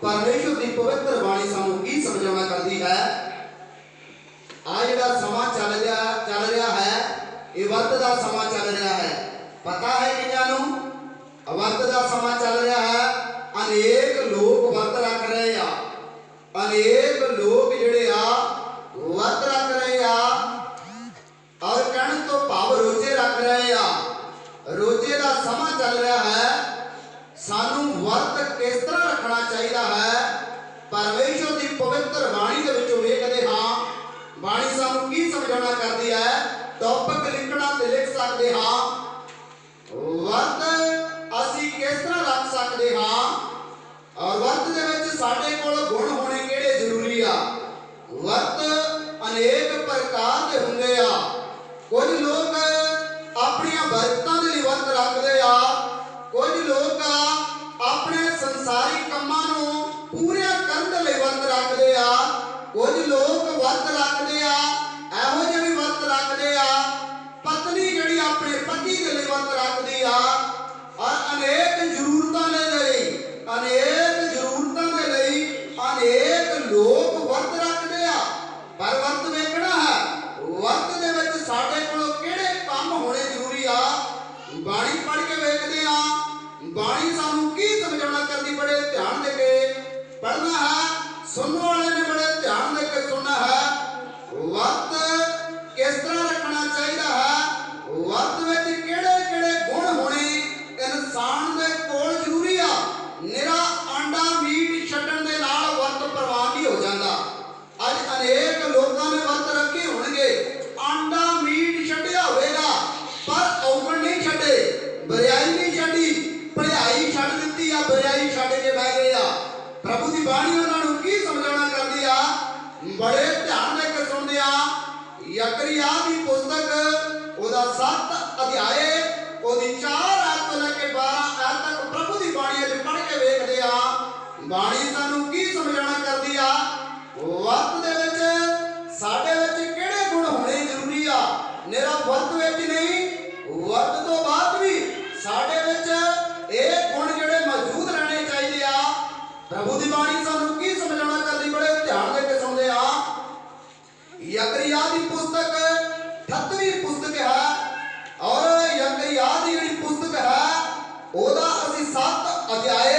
परमेश्वर की पवित्र बाणी सानू की समझाना करती है। आ जिहड़ा समा चल रहा है, ये वर्त का समा चल रहा है। पता है किन्हां नूं वर्त का समा चल रहा है? अनेक लोग वर्त रख रहे आ, अनेक लोग जिहड़े आ वर्त रख रहे आ और कहने तो भाव रोजे रख रहे आ। रोजे का समा चल रहा है। सानू वर्त किस तरह रखना चाहिए है? परमेश्वर की पवित्र बाणी के विचों वेखदे हां, बाणी सानू की समझाना करती है। टॉपिक लिखना ते लिख सकते हां, वर्त असी किस तरह रख सकते हां और वर्त दे विच साडे कोल गुण होने किहड़े जरूरी आ। वर्त अनेक प्रकार के हुंदे आ। कुछ लोग अपनी बरकतां दे लई वर्त रखदे आ, कुछ लोग अपने संसारिक कामां नूं पूरे करन लई वर्त रखदे आ, कुछ लोग वर्त रखदे आ एहो जिहे भी वर्त रखदे आ पत्नी जिहड़ी अपने पति दे लई वर्त रखदी आ और अनेक जरूरतां दे लई अनेक लोग वर्त रखदे आ। पर वर्त वेखना है, वर्त दे विच साडे कोल किहड़े काम होने जरूरी आ। बाणी पढ़ के वेखदे आ, बाणी सानू की समझाना करदी, बड़े ध्यान दे के पढ़ना है। सुनने वाले ने बड़े ध्यान दे के सुनना है। वर्त किस तरह रखना चाहिए है, वर्त विच किहड़े-किहड़े गुण होने इंसान दे कोल जरूरी आ। निरा आंडा मीट छड्डण दे नाल वर्त प्रवान नहीं हो जांदा। अज अनेक लोगों ने वर्त रखे होणगे, आंडा मीट छड्डिया होवेगा पर औगण नहीं छड्डे, बरियाई नहीं छड्डी, भलाई छड्ड दित्ती आ, बरियाई छड्ड के बह गए आ। प्रभु की बाणी उन्हां नूं की समझाना करदी आ, बड़े ध्यान दे के सुनदे आ। यकरिया की पुस्तक ओदा 7 अध्याय ओदी 4 आयत तो लेके 12 आयत तक प्रभु की बाणी अज पढ़ के वेखदे आ। बाणी सानू की समझाना करदी आ, वर्त दे विच साडे विच किहड़े गुण होने जरूरी आ। निरा वर्त विच नहीं, वर्त तो बाद भी साडे विच ਇਹ गुण ਜਿਹੜੇ मौजूद रहने चाहिए आ। प्रभु की बाणी सानू की समझाना करदी, बड़े ध्यान दे के सुनदे आ। यकरिया की पुस्तक 38वीं पुस्तक है और यकरिया की जिहड़ी पुस्तक है ओदा असीं 7 अध्याय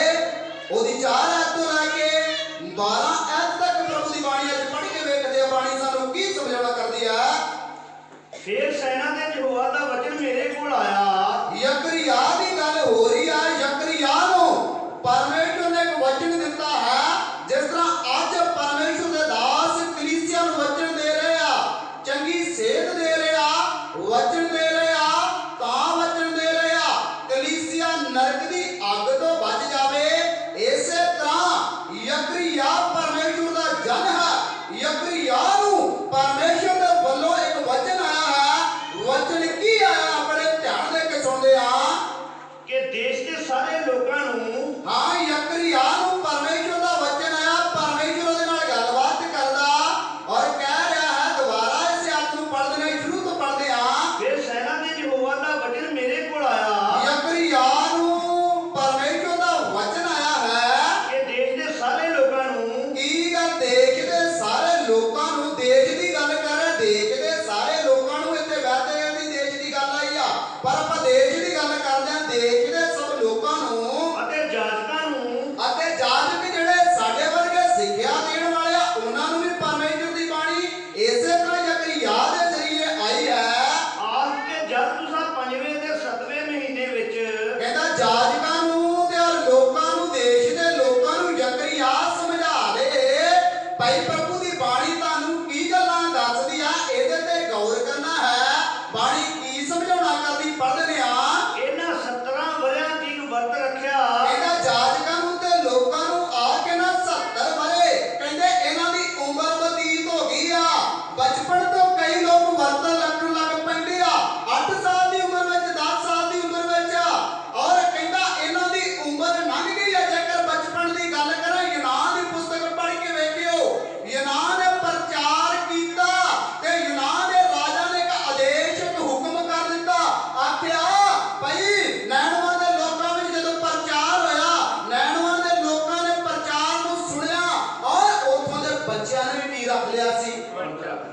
ओदी 4 आयत तो लेके 12 आयत तक प्रभु की बाणी अज पढ़ के वेखदे आ। बाणी सानू की समझाना करदी है। फिर सेना दे यहोवा दा वचन मेरे कोल आया। यकरिया की गल हो रही है। यकरिया नूं परमेश्वर ने एक वचन दिता है, जिस तरह अज परमेश्वर के दास कलीसिया नूं वचन दे रहे आ, चंगी सेध दे रहे आ, वचन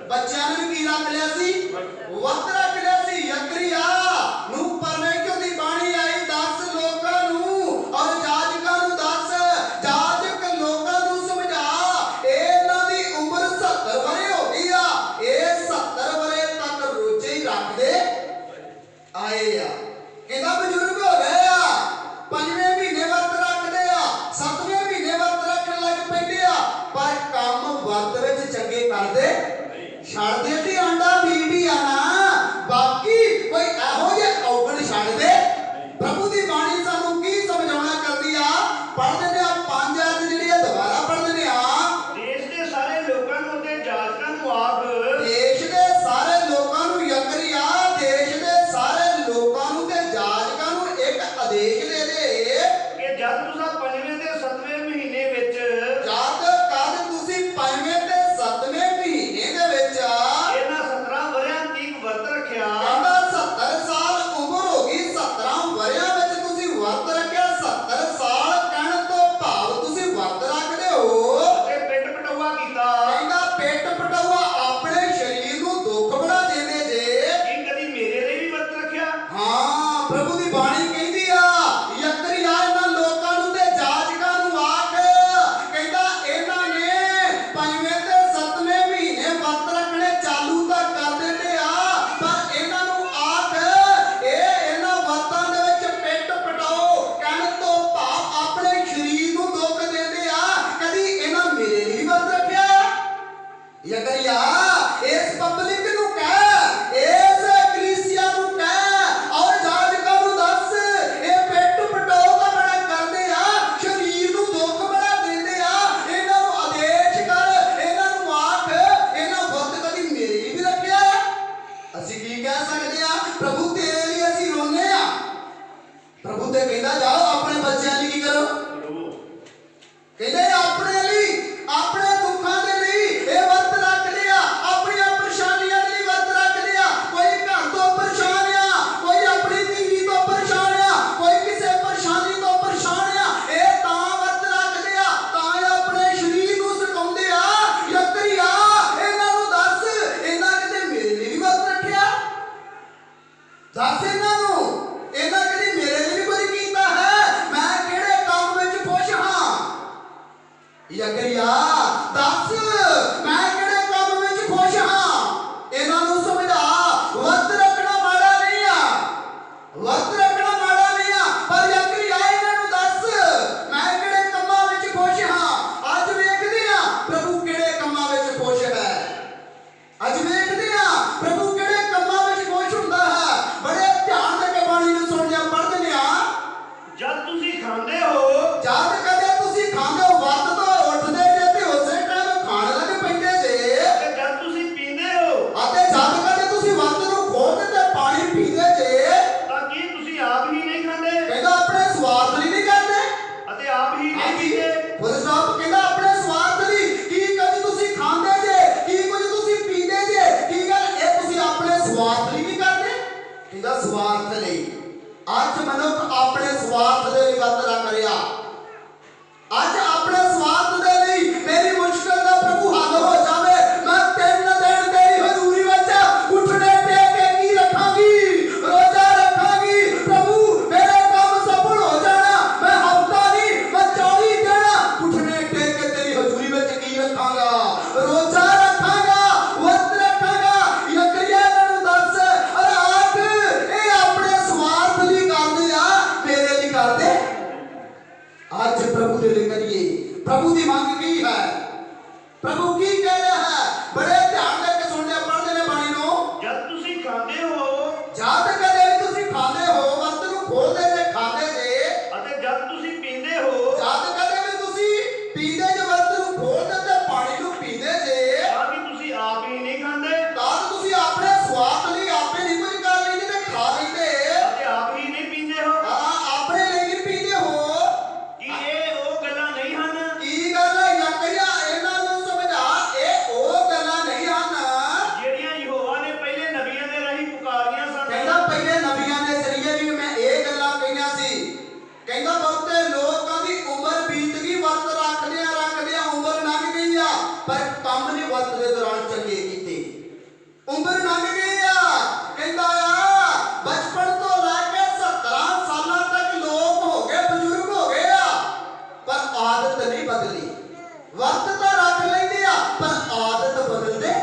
ਬੱਚਿਆਂ ਨੂੰ ਕੀ ਰੱਖ ਲਿਆ ਸੀ? ਵਰਤ ਰੱਖ ਲਿਆ ਸੀ। ਯਕਰੀਆ ਨੂੰ ਪਰਮੇਸ਼ਰ ਦੀ ਬਾਣੀ ਆਈ, 10 ਲੋਕਾਂ ਨੂੰ ਔਰ ਜਾਜਕਾਂ ਨੂੰ ਦੱਸ, ਜਾਜਕ ਲੋਕਾਂ ਨੂੰ ਸਮਝਾ, ਇਹਨਾਂ ਦੀ ਉਮਰ 70 ਵਰੇ ਹੋ ਗਈ ਆ, ਇਹ 70 ਵਰੇ ਤੱਕ ਰੋਜ਼ੇ ਹੀ ਰੱਖਦੇ ਆਏ ਆ। ਕਹਿੰਦਾ ਬਜ਼ੁਰਗ ਹੋ ਗਏ ਆ, 5ਵੇਂ ਮਹੀਨੇ ਵਰਤ ਰੱਖਦੇ ਆ, 7ਵੇਂ ਮਹੀਨੇ ਵਰਤ ਰੱਖਣ ਲੱਗ ਪੈਂਦੇ ਆ, ਪਰ ਕੰਮ ਵਰਤ ਵਿੱਚ ਚੰਗੇ ਕਰਦੇ ਛੱਡਦੇ ਤੇ ਆਂਡਾ ਮੀਟ ਹੀ ਆ ਨਾ, ਬਾਕੀ ਕੋਈ ਇਹੋ ਜਿਹੇ ਔਗਣ ਛੱਡਦੇ। ਪ੍ਰਭੂ ਦੀ ਬਾਣੀ ਸਾਨੂੰ ਕੀ ਸਮਝਾਉਣਾ ਕਰਦੀ ਆ? ਪੜ੍ਹਦੇ ਨੇ ਆ 5 ਆਇਤ ਜਿਹੜੀ ਆ ਦੁਬਾਰਾ ਪੜ੍ਹਦੇ ਨੇ ਆ, ਦੇਸ਼ ਦੇ ਸਾਰੇ ਲੋਕਾਂ ਨੂੰ ਤੇ ਜਾਜਕਾਂ ਨੂੰ ਆਖ, ਦੇਸ਼ ਦੇ ਸਾਰੇ ਲੋਕਾਂ ਨੂੰ ਯਕਰੀਆ, ਦੇਸ਼ ਦੇ ਸਾਰੇ ਲੋਕਾਂ ਨੂੰ ਤੇ ਜਾਜਕਾਂ ਨੂੰ ਇੱਕ ਆਦੇਸ਼ ਦੇ ਦੇ ਕਿ ਜਦ ਤੁਸੀਂ 5ਵੇਂ ਤੇ 7ਵੇਂ ਮਹੀਨੇ ਵਿੱਚ ਜਦ ਕਦ ਤੁਸੀਂ 5ਵੇਂ ਤੇ 7ਵੇਂ ਮਹੀਨੇ ਦੇ ਵਿੱਚ ਇਹਨਾਂ 17 ਵਰਿਆਂ ਤੀਕ ਵਰਤ ਰੱਖਿਆ, ਕਹਿੰਦਾ 70 ਸਾਲ ਉਮਰ ਹੋ ਗਈ, 17 ਵਰਿਆਂ ਵਿੱਚ ਤੁਸੀਂ ਵਰਤ ਰੱਖਿਆ। 70 ਸਾਲ ਕਹਿਣ ਤੋਂ ਭਾਵ ਤੁਸੀਂ ਵਰਤ ਰੱਖਦੇ ਹੋ। ਤੇ ਪਿੱਟ ਪਟਵਾ ਕੀਤਾ, ਕਹਿੰਦਾ ਪੇਟ ਪਟਾਵਾ ਆਪਣੇ ਸਰੀਰ ਨੂੰ ਦੁੱਖ ਬਣਾ ਦਿੰਦੇ ਜੇ। ਕੀ ਕਦੀ ਮੇਰੇ ਲਈ ਵੀ ਵਰਤ ਰੱਖਿਆ? ਹਾਂ, ਪ੍ਰਭੂ ਦੀ ਬਾਣੀ ਕਹਿੰਦੀ ਆ, ਯਕਰੀਆ ਇਹਨਾਂ ਲੋਕਾਂ ਨੂੰ ਤੇ ਜਾਜਕਾਂ ਨੂੰ ਆਖ, ਕਹਿੰਦਾ ਇਹਨਾਂ ਨੇ 5ਵੇਂ ਤੇ 7ਵੇਂ ਮਹੀਨੇ ਵਰਤ ਰੱਖਣੇ ਚਾਲੂ ਤਾਂ ਕਰ ਦਿੰਦੇ ਆ, ਪਰ ਇਹਨਾਂ ਨੂੰ ਆਖ, ਇਹਨਾਂ ਵਰਤਾਂ ਦੇ ਵਿੱਚ ਪਿੱਟ ਪਟਾਓ, ਕਹਿਣ ਤੋਂ ਭਾਵ ਆਪਣੇ ਸਰੀਰ ਨੂੰ ਦੁੱਖ ਦਿੰਦੇ ਆ। ਕਦੀ ਇਹਨਾਂ ਮੇਰੇ ਲਈ ਵਰਤ ਰੱਖਿਆ? ਯਕਰੀਆ ਇਸ ਪਬਲਿਕ ਨੂੰ ਕਹਿ, ਇਸ ਕਲੀਸਿਆ ਨੂੰ ਕਹਿ ਔਰ ਜਾਜਕਾਂ ਨੂੰ ਦੱਸ, ਇਹ ਪਿੱਟ ਪਟਾਓ ਤਾਂ ਬੜਾ ਕਰਦੇ ਆ, ਸਰੀਰ ਨੂੰ ਦੁੱਖ ਬੜਾ ਦਿੰਦੇ ਆ, ਇਹਨਾਂ ਨੂੰ ਆਦੇਸ਼ ਕਰ, ਇਹਨਾਂ ਨੂੰ ਆਖ, ਇਹਨਾਂ ਵਰਤ ਕਦੀ ਮੇਰੇ ਲਈ ਵੀ ਰੱਖਿਆ? ਅਸੀਂ ਕੀ ਕਹਿ ਸਕਦੇ ਆ? ਪ੍ਰਭੂ ਤੇਰੇ ਲਈ ਅਸੀਂ ਰੋਂਦੇ ਆ। ਪ੍ਰਭੂ ਤੇ ਕਹਿੰਦਾ ਜਾਓ ਆਪਣੇ ਬੱਚਿਆਂ ਲਈ ਕੀ ਕਰੋ? ਕਹਿੰਦੇ ਆਪਣੇ ਲਈ, ਆਪਣੇ ਦੁੱਖਾਂ ਦੇ ਲਈ ਇਹ ਵਰਤ ਰੱਖਦੇ ਆ, ਆਪਣੀਆਂ ਪਰੇਸ਼ਾਨੀਆਂ ਦੇ ਲਈ ਵਰਤ ਰੱਖਦੇ ਆ। ਕੋਈ ਘਰ ਤੋਂ ਪਰੇਸ਼ਾਨ ਆ, ਕੋਈ ਆਪਣੀ ਧੀ ਤੋਂ ਪਰੇਸ਼ਾਨ ਆ, ਕੋਈ ਕਿਸੇ ਪਰੇਸ਼ਾਨੀ ਤੋਂ ਪਰੇਸ਼ਾਨ ਆ, ਇਹ ਤਾਂ ਵਰਤ ਰੱਖਦੇ ਆ, ਤਾਂ ਇਹ ਆਪਣੇ ਸਰੀਰ ਨੂੰ ਸੁਕਾਉਂਦੇ ਆ। ਯਕਰੀਆ ਇਹਨਾਂ ਨੂੰ ਦੱਸ, ਇਹਨਾਂ ਕਿਤੇ ਮੇਰੇ ਲਈ ਵੀ ਵਰਤ ਰੱਖਿਆ? ਦੱਸ ਇਹਨਾਂ ਨੂੰ, ਇਹਨਾਂ ਕਦੀ ਮੇਰੇ ਲਈ ਵੀ ਕੁਝ ਕੀਤਾ ਹੈ? ਮੈਂ ਕਿਹੜੇ ਕੰਮ ਵਿੱਚ ਖੁਸ਼ ਹਾਂ? ਯਕਰੀਆ ਦੱਸ, ਮੈਂ ਕਿਹੜੇ ਕੰਮ ਵਿੱਚ ਖੁਸ਼ ਹਾਂ? ਇਹਨਾਂ ਨੂੰ ਸਮਝਾ, ਵਰਤ ਰੱਖਣਾ ਮਾੜਾ ਨਹੀਂ ਆ, ਵਰਤ ਰੱਖਣਾ ਮਾੜਾ ਨਹੀਂ ਆ, ਪਰ ਯਕਰੀਆ ਇਹਨਾਂ ਨੂੰ ਦੱਸ, ਮੈਂ ਕਿਹੜੇ ਕੰਮਾਂ ਵਿੱਚ ਖੁਸ਼ ਹਾਂ? ਅੱਜ ਵੇਖਦੇ ਆ ਪ੍ਰਭੂ ਕਿਹੜੇ ਕੰਮਾਂ ਵਿੱਚ ਖੁਸ਼ ਹੈ। ਅੱਜ ਵੇਖਦੇ ਆ ਪ੍ਰਭੂ ਕਿਹੜੇ ਕੰਮਾਂ ਵਿੱਚ ਖੁਸ਼ ਹੁੰਦਾ ਹੈ। ਬੜੇ ਧਿਆਨ ਦੇ ਕੇ ਬਾਣੀ ਨੂੰ ਸੁਣਦੇ ਆ, ਪੜ੍ਹਦੇ ਨੇ ਆ, ਜਦ ਤੁਸੀਂ ਖਾਂਦੇ ਹੋ, ਜਦ ਕਦੇ ਤੁਸੀਂ ਖਾਂਦੇ ਹੋ, ਵਰਤ ਤੋਂ ਉੱਠਦੇ ਜੇ ਤੇ ਉਸੇ ਟਾਈਮ ਖਾਣ ਲੱਗ ਪੈਂਦੇ ਜੇ, ਤੇ ਜਦ ਤੁਸੀਂ ਪੀਂਦੇ ਹੋ, ਅਤੇ ਜਦ ਕਦੇ ਤੁਸੀਂ ਵਰਤ ਨੂੰ ਖੋਲ੍ਹਦੇ ਤੇ ਪਾਣੀ ਪੀਂਦੇ ਜੇ, ਤਾਂ ਕੀ ਤੁਸੀਂ ਆਪ ਹੀ ਨਹੀਂ ਖਾਂਦੇ ਕਹਿੰਦਾ ਆਪਣੇ ਸਵਾਰਥ ਲਈ ਨਹੀਂ ਕਰਦੇ। ਅਤੇ ਆਪ ਹੀ ਨਹੀਂ ਪੀਂਦੇ? ਫੁੱਲ ਸਾਹਿਬ ਕਹਿੰਦਾ ਆਪਣੇ ਸਵਾਰਥ ਲਈ। ਕੀ ਕੁਝ ਤੁਸੀਂ ਖਾਂਦੇ ਜੇ, ਕੀ ਕੁਝ ਤੁਸੀਂ ਪੀਂਦੇ ਜੇ, ਕੀ ਗੱਲ ਇਹ ਤੁਸੀਂ ਆਪਣੇ ਸਵਾਰਥ ਲਈ ਨਹੀਂ ਕਰਦੇ? ਕਹਿੰਦਾ ਸਵਾਰਥ ਲਈ। ਅੱਜ ਮਨੁੱਖ ਆਪਣੇ ਸਵਾਰਥ ਦੇ ਲਈ ਵਰਤ ਰੱਖ ਰਿਹਾ। ਅੱਜ ਆਪਣੇ ਸਵਾਰਥ ਦੇ ਲਈ ਮੇਰੀ ਮੁਸ਼ਕਲ ਦਾ ਪ੍ਰਭੂ ਹੱਲ ਹੋ ਜਾਵੇ, ਮੈਂ 3 ਦਿਨ ਤੇਰੀ ਹਜ਼ੂਰੀ ਵਿੱਚ ਉੱਠਣੇ ਟੇਕ ਕੇ ਕੀ ਰੱਖਾਂਗੀ? ਰੋਜ਼ਾ ਰੱਖਾਂਗੀ। ਪ੍ਰਭੂ ਮੇਰੇ ਕੰਮ ਸਫਲ ਹੋ ਜਾਣਾ, ਮੈਂ ਹਫਤਾ ਨਹੀਂ, ਮੈਂ 40 ਦਿਨ ਉੱਠਣੇ ਟੇਕ ਕੇ ਤੇਰੀ ਹਜ਼ੂਰੀ ਵਿੱਚ ਕੀ ਰੱਖਾਂਗਾ? ਰੋਜ਼ਾ ਰੱਖਾਂਗਾ, ਵਰਤ ਰੱਖਾਂਗਾ। ਯਕਰੀਆ ਨੂੰ ਦੱਸ, ਅਰੇ ਆਖ, ਇਹ ਆਪਣੇ ਸਵਾਰਥ ਲਈ ਕਰਦੇ ਆ, ਮੇਰੇ ਲਈ ਕਰਦੇ? ਅੱਜ ਪ੍ਰਭੂ ਦੇ ਲਈ ਕਰੀਏ। ਪ੍ਰਭੂ ਦੀ ਮੰਗ ਕੀ ਹੈ? ਪ੍ਰਭੂ ਕੀ ਕਹਿ ਰਿਹਾ ਹੈ? ਬੜੇ ਧਿਆਨ ਨਾਲ ਕੇ ਸੁਣਦੇ ਆ, ਪੜ੍ਹਦੇ ਨੇ ਬਾਣੀ ਨੂੰ। ਜਦ ਤੁਸੀਂ ਖਾਂਦੇ ਹੋ, ਜਦ ਕਦੇ ਵੀ ਤੁਸੀਂ ਖਾਂਦੇ ਹੋ, ਵਰਤ ਨੂੰ ਖੋਲਦੇ ਤੇ ਖਾਂਦੇ ਜੇ, ਅਤੇ ਜਦ ਤੁਸੀਂ ਪੀਂਦੇ ਹੋ, ਜਦ ਕਦੇ ਵੀ ਤੁਸੀਂ ਪੀਂਦੇ ਜੇ, ਵਰਤ ਨੂੰ ਖੋਲਦੇ ਤੇ ਪਾਣੀ ਨੂੰ ਪੀਂਦੇ ਜੇ, ਤਾਂ ਵੀ ਤੁਸੀਂ ਆਪ ਹੀ ਨਹੀਂ ਖਾਂਦੇ ਤਾਂ ਤੁਸੀਂ ਆਪਣੇ ਸਵਾਦ ਲਈ ਆਪੇ ਨਹੀਂ ਕੁਝ ਕਰ ਲੈਂਦੇ ਤੇ ਖਾ ਲੈਂਦੇ, ਅਤੇ ਆਪ ਹੀ ਨਹੀਂ ਪੀਂਦੇ ਹੋ। ਆਪਣੇ ਲਈ ਨਹੀਂ ਪੀਂਦੇ ਹੋ। ਕੀ ਇਹ ਉਹ ਗੱਲਾਂ ਨਹੀਂ ਹਨ? ਕੀ ਗੱਲ ਹੈ? ਯਕਰੀਆ ਇਹਨਾਂ ਨੂੰ ਸਮਝਾ, ਇਹ ਉਮਰ ਲੰਘ ਗਈ ਆ। ਕਹਿੰਦਾ ਆ ਬਚਪਨ ਤੋਂ ਲੈ ਕੇ 17 ਸਾਲਾਂ ਤੱਕ ਲੋਕ ਹੋ ਗਏ, ਬਜ਼ੁਰਗ ਹੋ ਗਏ ਆ, ਪਰ ਆਦਤ ਨਹੀਂ ਬਦਲੀ। ਵਕਤ ਤਾਂ ਰੱਖ ਲੈਂਦੇ ਆ ਪਰ ਆਦਤ ਬਦਲਦੇ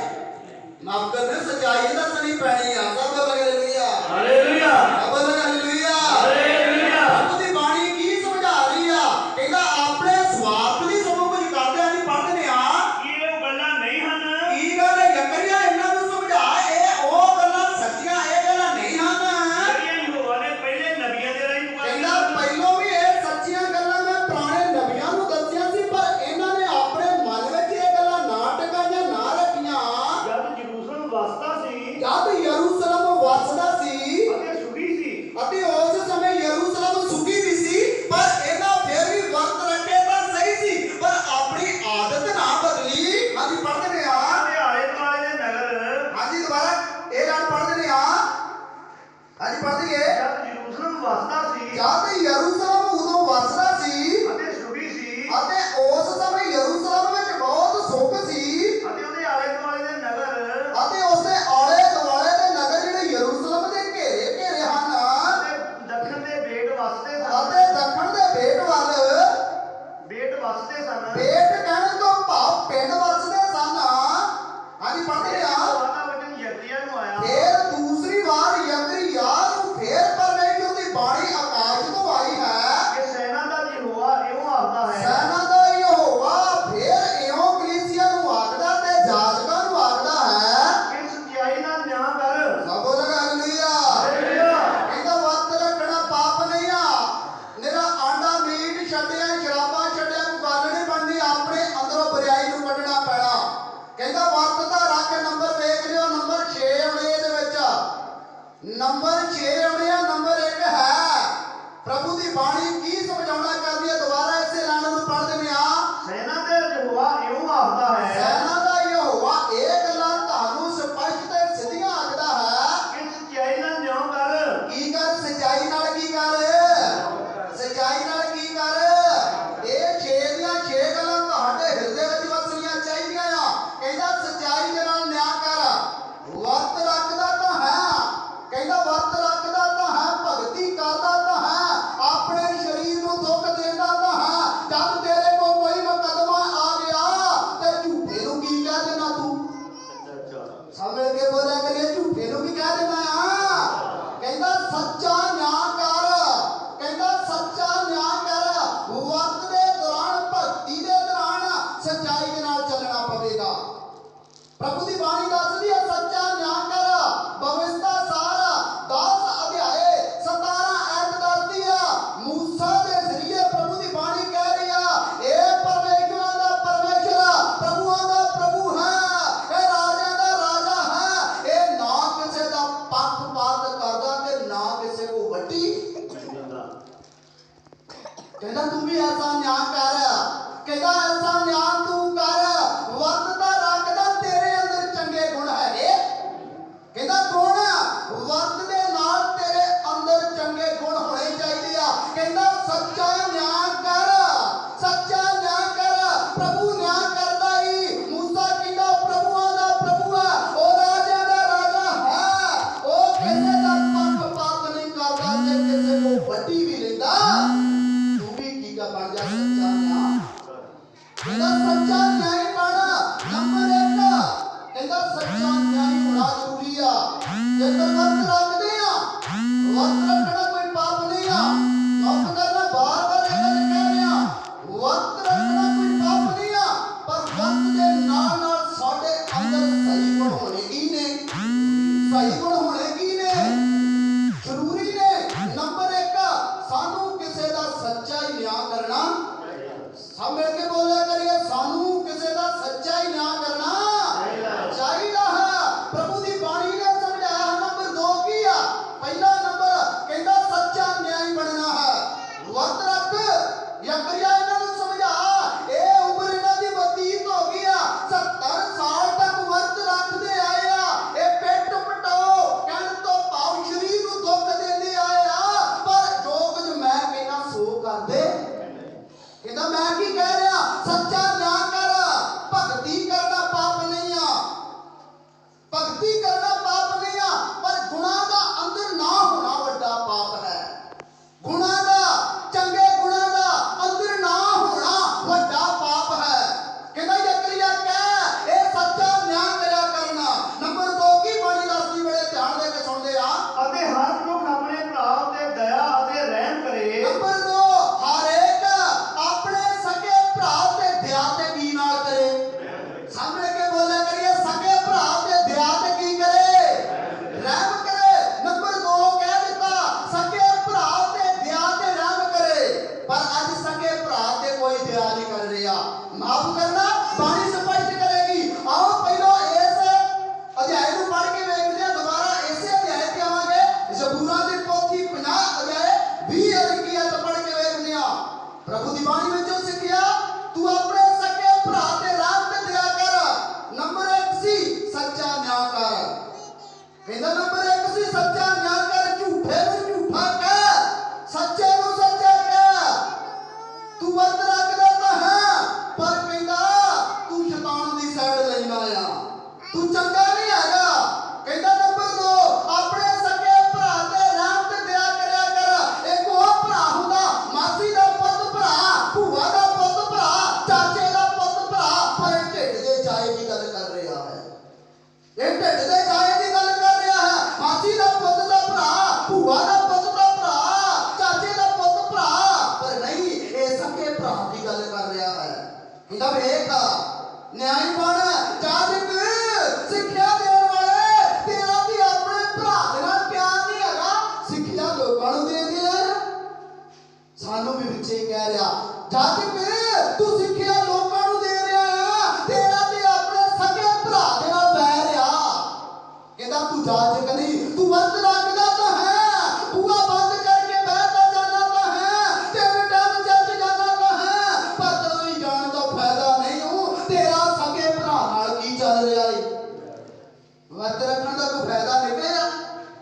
ਮਾਫ ਕਰਨੇ, ਸੱਚਾਈ ਦੱਸਣੀ ਪੈਣੀ ਆ। ਸਭ ਲੋਕ ਹਾਲੇਲੂਇਆ, ਹਾਲੇਲੂਇਆ, ਸਭ ਲੋਕ ਹਾਲੇਲੂਇਆ। ਹਾਲੇਲੂਇਆ। ਰੱਬ ਦੀ ਬਾਣੀ ਕੀ ਸਮਝਾ ਰਹੀ ਆ? ਕਹਿੰਦਾ ਆਪਣੇ ਸਵਾਰਥ ਲਈ ਸਭ ਕੁਝ ਕਰਦੇ ਆ, ਨਹੀਂ ਪੜ੍ਹਦੇ ਆ। ਇਹ ਉਹ ਗੱਲਾਂ ਨਹੀਂ ਹਨ ਕੀ ਗੱਲ ਹੈ ਜ਼ਕਰੀਆ, ਇਹਨਾਂ ਨੂੰ ਸਮਝਾ, ਇਹ ਉਹ ਗੱਲਾਂ ਸੱਚੀਆਂ, ਇਹ ਗੱਲਾਂ ਨਹੀਂ ਹਨ ਜਿਹੜੀਆਂ ਯਹੋਵਾ ਨੇ ਪਹਿਲੇ ਨਬੀਆਂ ਦੇ ਰਾਹੀਂ ਕਹਿੰਦਾ ਪੁਕਾਰੀਆਂ। ਪਹਿਲੋਂ ਵੀ ਇਹ ਸੱਚੀਆਂ ਗੱਲਾਂ ਮੈਂ ਪੁਰਾਣੇ ਨਬੀਆਂ ਨੂੰ ਦੱਸੀਆਂ ਸੀ, ਪਰ ਇਹਨਾਂ ਨੇ ਆਪਣੇ ਮਨ ਵਿੱਚ ਇਹ ਗੱਲਾਂ ਨਾ ਟਿਕਾਈਆਂ, ਨਾ ਰੱਖੀਆਂ। ਜਦ ਯਰੂਸ਼ਲਮ ਵਸਦਾ ਸੀ ਜਦ ਯਰੂਸ਼ਲਮ ਵਸਦਾ ਸੀ ਅਤੇ ਸੁਖੀ ਸੀ, ਅਤੇ ਉਸ ਸਮੇਂ ਯਰੂਸ਼ਲਮ ਸੁਖੀ ਵੀ ਸੀ, ਪਰ ਇਹਨਾਂ ਫਿਰ ਵੀ ਵਰਤ ਰੱਖੇ ਤਾਂ ਸਹੀ ਸੀ, ਪਰ ਆਪਣੀ ਆਦਤ ਨਾ ਬਦਲੀ। ਹਾਂਜੀ ਪੜ੍ਹਦੇ ਨੇ ਆ, ਤੇ ਆਲੇ ਦੁਆਲੇ ਦੇ ਨਗਰ ਹਾਂਜੀ ਦੁਬਾਰਾ ਇਹ ਗੱਲ ਪੜ੍ਹਦੇ ਨੇ ਆ, ਹਾਂਜੀ ਪੜ੍ਹ ਦਈਏ। ਜਦ ਯਰੂਸ਼ਲਮ ਵਸਦਾ ਸੀ ਜਦ ਯਰੂਸ਼ਲਮ ਉਦੋਂ ਵਸਦਾ ਸੀ ਅਤੇ ਸੁਖੀ ਸੀ, ਅਤੇ ਉਸ ਸਮੇਂ ਯਰੂਸ਼ਲਮ ਵਿੱਚ ਬਹੁਤ ਸੁੱਖ ਸੀ, ਅਤੇ ਉਹਦੇ ਆਲੇ ਦੁਆਲੇ ਦੇ ਨਗਰ ਅਤੇ ਉਸਦੇ ਆਲੇ ਦੁਆਲੇ ਦੇ ਨਗਰ ਜਿਹੜੇ ਯਰੂਸ਼ਲਮ ਦੇ ਘੇਰੇ ਘੇਰੇ ਹਨ, ਅਤੇ ਦੱਖਣ ਦੇ ਬੇਟ ਵਸਦੇ ਅਤੇ ਸਨ। ਦੱਖਣ ਦੇ ਬੇਟ ਵੱਲ, ਬੇਟ ਵਸਦੇ ਸਨ। ਬੇਟ ਕਹਿਣ ਤੋਂ ਭਾਵ ਪਿੰਡ ਵਸਦੇ ਸਨ। ਹਾਂਜੀ ਪੜ੍ਹਦੇ ਆ। ਯਹੋਵਾ ਦਾ ਵਚਨ ਯਰਮੀਆ ਨੂੰ ਆਇਆ ਫਿਰ ਦੂਸਰੀ ਵਾਰ ਯਰਮੀਆ ਨੂੰ ਫਿਰ ਪਰਮੇਸ਼ਰ ਦੀ ਬਾਣੀ ਆਕਾਸ਼ ਤੋਂ ਆਈ ਹੈ ਕਿ ਸੈਨਾ ਦਾ ਯਹੋਵਾ ਇਉਂ ਆਖਦਾ ਹੈ, ਸੈਨਾ ਦਾ ਯਹੋਵਾ ਫਿਰ ਇਉਂ ਕਲੀਸਿਆ ਨੂੰ ਆਖਦਾ ਤੇ ਜਾਜਕਾਂ ਨੂੰ ਆਖਦਾ ਹੈ ਕਿ ਸਚਾਈ ਨਾਲ ਨਿਆਂ ਕਰ। ਸਭੋ ਲਗਾ ਹਾਲੇਲੂਇਆ। ਹਾਲੇਲੂਇਆ। ਕਹਿੰਦਾ ਵਰਤ ਰੱਖਣਾ ਪਾਪ ਨਹੀਂ ਆ, ਨਿਰਾ ਆਂਡਾ ਮੀਟ ਛੱਡਿਆ, ਸ਼ਰਾਬਾਂ ਛੱਡਿਆ, ਕੋਈ ਗੱਲ ਨਹੀਂ ਬਣਨੀ, ਆਪਣੇ ਅੰਦਰੋਂ ਬੁਰਾਈ ਨੂੰ ਕੱਢਣਾ ਪੈਣਾ। ਕਹਿੰਦਾ ਵਰਤ ਦਾ ਰੱਖ, ਨੰਬਰ ਵੇਖ ਲਿਓ, ਨੰਬਰ 6 ਆਉਣੇ ਇਹਦੇ ਵਿੱਚ, ਨੰਬਰ 6 ਆਉਣੇ ਆ। ਨੰਬਰ 1 ਹੈ ਪ੍ਰਭੂ ਦੀ ਬਾਣੀ ਕੀ ਸਮਝਾਉਣਾ ਕਰਦੀ ਹੈ। ਦੁਬਾਰਾ ਇਸੇ ਲਾਈਨ ਨੂੰ ਪੜ੍ਹ ਦਿੰਦੇ ਆ। ਸੈਨਾ ਦਾ ਯਹੋਵਾ ਇਉਂ ਆਖਦਾ ਹੈ ਸੈਨਾ ਦਾ ਯਹੋਵਾ ਇਹ ਗੱਲਾਂ ਤੁਹਾਨੂੰ ਸਪਸ਼ਟ ਤੇ ਸਿੱਧੀਆਂ ਆਖਦਾ ਹੈ ਕਿ ਸਚਾਈ ਨਾਲ ਨਿਆਂ ਕਰ। ਕੀ ਕਰ, ਸੱਚਾਈ ਨਾਲ ਕੀ ਕਰ, ਸੱਚਾਈ ਨਾਲ ਕੀ ਕਰ। ਇਹ 6 ਦੀਆਂ 6 ਗੱਲਾਂ ਤੁਹਾਡੇ ਹਿਰਦੇ ਵਿੱਚ ਵਸਣੀਆਂ ਚਾਹੀਦੀਆਂ ਆ। ਕਹਿੰਦਾ ਸੱਚਾਈ ਦੇ ਨਾਲ ਨਿਆਂ ਕਰ। ਵਰਤ ਰੱਖਦਾ ਤਾਂ ਹੈ, ਕਹਿੰਦਾ ਵਰਤ ਰੱਖਦਾ ਤਾਂ ਹੈ, ਭਗਤੀ ਕਰਦਾ ਤਾਂ ਹੈ, ਆਪਣੇ ਸਰੀਰ ਨੂੰ ਦੁੱਖ ਦਿੰਦਾ ਤਾਂ ਹੈ। ਜਦ ਤੇਰੇ ਕੋਲ ਕੋਈ ਮੁਕੱਦਮਾ ਆ ਗਿਆ ਤੇ ਝੂਠੇ ਨੂੰ ਕੀ ਕਹਿ ਦੇਣਾ ਤੂੰ? ਸਾਹਮਣੇ ਕੇ ਬੋਲਿਆ ਕਰੀਏ, ਝੂਠੇ ਨੂੰ ਵੀ ਕਹਿ ਦੇਣਾ ਆ। ਕਹਿੰਦਾ ਸੱਚਾ ਨਿਆਂ ਕਰ, ਕਹਿੰਦਾ ਸੱਚਾ ਨਿਆਂ ਕਰ। ਵਕਤ ਦੇ ਦੌਰਾਨ, ਭਗਤੀ ਦੇ ਦੌਰਾਨ ਸੱਚਾਈ ਦੇ ਨਾਲ ਚੱਲਣਾ ਪਵੇਗਾ। ਪ੍ਰਭੂ ਦੀ ਬਾਣੀ ਦੱਸਦੀ ਹੈ ਸੱਚਾ ਨਿਆਂ ਕਰ। ਭਵਿਸ਼ਤਾ ਸਾਰ 10 ਅਧਿਆਏ 17 ਐਤ ਦੱਸਦੀ ਆ। ਮੂਸਾ ਦੇ ਜ਼ਰੀਏ ਪ੍ਰਭੂ ਦੀ ਬਾਣੀ ਕਹਿ ਰਹੀ ਆ, ਇਹ ਪਰਮੇਸ਼ਰਾਂ ਦਾ ਪਰਮੇਸ਼ਰ, ਪ੍ਰਭੂਆਂ ਦਾ ਪ੍ਰਭੂ ਹੈ, ਇਹ ਰਾਜਿਆਂ ਦਾ ਰਾਜਾ ਹੈ। ਇਹ ਨਾ ਕਿਸੇ ਦਾ ਪੱਖਪਾਤ ਕਰਦਾ ਤੇ ਨਾ ਕਿਸੇ ਕੋ ਵੱਡੀ। ਕਹਿੰਦਾ ਤੂੰ ਵੀ ਐਸਾ ਨਿਆਂ ਕਰ, ਕਹਿੰਦਾ ਐਸਾ ਨਿਆਂ ਤੂੰ ਕਰ। ਵਰਤ ਦਾ ਰੱਖਦਾ, ਤੇਰੇ ਅੰਦਰ ਚੰਗੇ ਗੁਣ ਹੈਗੇ। ਕਹਿੰਦਾ ਗੁਣ, ਵਰਤ ਦੇ ਨਾਲ ਤੇਰੇ ਅੰਦਰ ਚੰਗੇ ਗੁਣ ਹੋਣੇ ਚਾਹੀਦੇ ਆ। ਕਹਿੰਦਾ ਸੱਚਾ ਨਿਆਂ ਕਰ, ਸੱਚਾ ਨਿਆਂ ਕਰ। ਪ੍ਰਭੂ ਨਿਆਂ ਕਰਦਾ ਹੀ। ਮੂਸਾ ਕਹਿੰਦਾ ਪ੍ਰਭੂਆਂ ਦਾ ਪ੍ਰਭੂ ਹੈ, ਉਹ ਰਾਜਿਆਂ ਦਾ ਰਾਜਾ ਹੈ, ਉਹ ਕਿਸੇ ਦਾ ਪੱਖਪਾਤ ਨਹੀਂ ਕਰਦਾ ਤੇ ਕਿਸੇ ਕੋ ਵੱਡੀ ਵੀ ਲੈਂਦਾ। ਤੂੰ ਵੀ ਕੀ ਕਾ ਬਣ ਜਾ ਸੱਚਾ ਨਿਆਂ। ਕਹਿੰਦਾ ਸੱਚਾ ਨਿਆਂ ਬਣ। ਨੰਬਰ 1 ਕਹਿੰਦਾ ਸੱਚਾ ਨਿਆਂ ਹੋਣਾ ਜ਼ਰੂਰੀ ਆ। ਜੇਕਰ ਵਰਤ ਰੱਖਦੇ ਆ, ਵਰਤ ਰੱਖਣਾ ਕੋਈ ਪਾਪ ਨਹੀਂ ਆ। ਮਾਫ ਕਰਨਾ, ਬਾਰ-ਬਾਰ ਇਹ ਗੱਲ ਕਹਿ ਰਿਹਾ, ਵਰਤ ਰੱਖਣਾ ਕੋਈ ਪਾਪ ਨਹੀਂ ਆ, ਪਰ ਵਰਤ ਦੇ ਨਾਲ ਨਾਲ ਸਾਡੇ ਅੰਦਰ ਸਹੀ ਗੁਣ ਹੋਣੇ ਕੀ ਨੇ? ਸਹੀ ਗੁਣ ਹੋਣੇ ਕੀ ਨੇ? ਜ਼ਰੂਰੀ ਨੇ। ਨੰਬਰ 1 ਸਾਨੂੰ ਕਿਸੇ ਦਾ ਸੱਚਾ ਹੀ ਨਿਆਂ ਕਰਨਾ। ਸਭ ਮਿਲ ਕੇ ਬੋਲਿਆ ਕਰੀਏ, ਸਾਨੂੰ ਕਿਸੇ ਦਾ ਸੱਚਾ ਹੀ ਨਿਆਂ ਕਰਨਾ ਚਾਹੀਦਾ ਹੈ। ਪ੍ਰਭੂ ਦੀ ਬਾਣੀ ਨੇ ਸਮਝਾਇਆ। ਨੰਬਰ 2 ਕੀ ਆ? ਪਹਿਲਾ ਨੰਬਰ ਕਹਿੰਦਾ ਸੱਚਾ ਨਿਆਂ ਬਣਨਾ ਹੈ। ਵਰਤ ਰੱਖ। ਯਰਮੀਆ ਇਹਨਾਂ ਨੂੰ ਸਮਝਾ, ਇਹ ਉਮਰ ਇਹਨਾਂ ਦੀ ਬਤੀਤ ਹੋ ਗਈ ਆ, 70 ਸਾਲ ਤੱਕ ਵਰਤ ਰੱਖਦੇ ਆਏ ਆ। ਇਹ ਪੇਟ ਪਟਾਓ ਕਹਿਣ ਤੋਂ ਭਾਵ ਸਰੀਰ ਨੂੰ ਦੁੱਖ ਦਿੰਦੇ ਆਏ ਆ, ਪਰ ਜੋ ਕੁਝ ਮੈਂ ਕਹਿੰਦਾ ਸੋ ਕਰਦੇ। ਕਹਿੰਦਾ ਮੈਂ ਕੀ ਕਹਿ ਰਿਹਾ? ਸੱਚਾ ਨਿਆਂ ਕਰ। ਭਗਤੀ ਕਰਨਾ ਪਾਪ ਨਹੀਂ ਆ। ਭਗਤੀ ਕਰਨਾ कर रहा। माफ करना बाणी स्पष्ट करेगी। आओ पहलो इस अध्याय को पढ़ के देखते हैं, दोबारा इसे अध्याय पे आवांगे। जबूरा दी पोथी 50 अध्याय 20 और 21 पढ़ के देखते हैं। प्रभु दी बाणी विचों सिखिया तू अपने सके भरा ते राम ते दया कर। नंबर 1 सी सच्चा न्याय कर। कहंदा नंबर 1 सी सच्चा न्याय कर, झूठे नूं झूठा कह, सच्चे नूं सच्चा कह। तू वर्त रखदा तां है पर कहंदा तू शैतान दी साइड लैंदा आ, तू चंगा नहीं हैगा। कहंदा नंबर 2 अपने सके भरा ते राम ते दया करया कर। एक हो भरा हुंदा मासी दा पुੱਤ भरा, भूआ दा पुੱਤ भरा, चाचे दा पुੱਤ भरा, पर ढिੱਡ दे जाए दी गल कर रहा है। ਇਹ ਢਿੱਡ ਦੇ ਜਾਏ ਦੀ ਗੱਲ ਕਰ ਰਿਹਾ ਹੈ। ਮਾਸੀ ਦਾ ਪੁੱਤ ਦਾ ਭਰਾ, ਭੂਆ ਦਾ ਪੁੱਤ ਦਾ ਭਰਾ, ਚਾਚੇ ਦਾ ਪੁੱਤ ਭਰਾ, ਪਰ ਨਹੀਂ ਇਹ ਸਕੇ ਭਰਾ ਦੀ ਗੱਲ ਕਰ ਰਿਹਾ ਹੈ। ਕਹਿੰਦਾ ਵੇਖ ਨਿਆਈ ਬਣ, ਜਾਜਕ, ਸਿੱਖਿਆ ਦੇਣ ਵਾਲੇ, ਤੇਰਾ ਵੀ ਆਪਣੇ ਭਰਾ ਦੇ ਨਾਲ ਪਿਆਰ ਨਹੀਂ ਹੈਗਾ। ਸਿੱਖਿਆ ਲੋਕਾਂ ਨੂੰ ਦੇਂਦੇ ਆ, ਸਾਨੂੰ ਵੀ ਵਿੱਚੇ ਕਹਿ ਰਿਹਾ ਜਾਜਕ ਤੂੰ ਸਿੱਖਿਆ ਲੋਕਾਂ ਨੂੰ ਦੇ ਰਿਹਾ ਆ, ਤੇਰਾ ਤੇ ਆਪਣੇ ਸਕੇ ਭਰਾ ਦੇ ਨਾਲ ਬੈਰ ਆ। ਕਹਿੰਦਾ ਤੂੰ ਜਾਜਕ ਨਹੀਂ, ਤੂੰ ਵਰਤ ਰੱਖਦਾ ਤਾਂ ਹੈ, ਬੂਹਾ ਬੰਦ ਕਰਕੇ ਬਹਿਦਾ ਜਾਣਾ ਤਾਂ ਹੈ, ਤਿੰਨ ਟਾਈਮ ਚੱਜ ਜਾਣਾ ਤਾਂ ਹੈ, ਪਰ ਤੈਨੂੰ ਹੀ ਜਾਣ ਦਾ ਫਾਇਦਾ ਨਹੀਂ ਹੂੰ। ਤੇਰਾ ਸਕੇ ਭਰਾ ਨਾਲ ਕੀ ਚੱਲ ਰਿਹਾ ਏ? ਵਰਤ ਰੱਖਣ ਦਾ ਕੋਈ ਫਾਇਦਾ ਨਿਕਲਿਆ?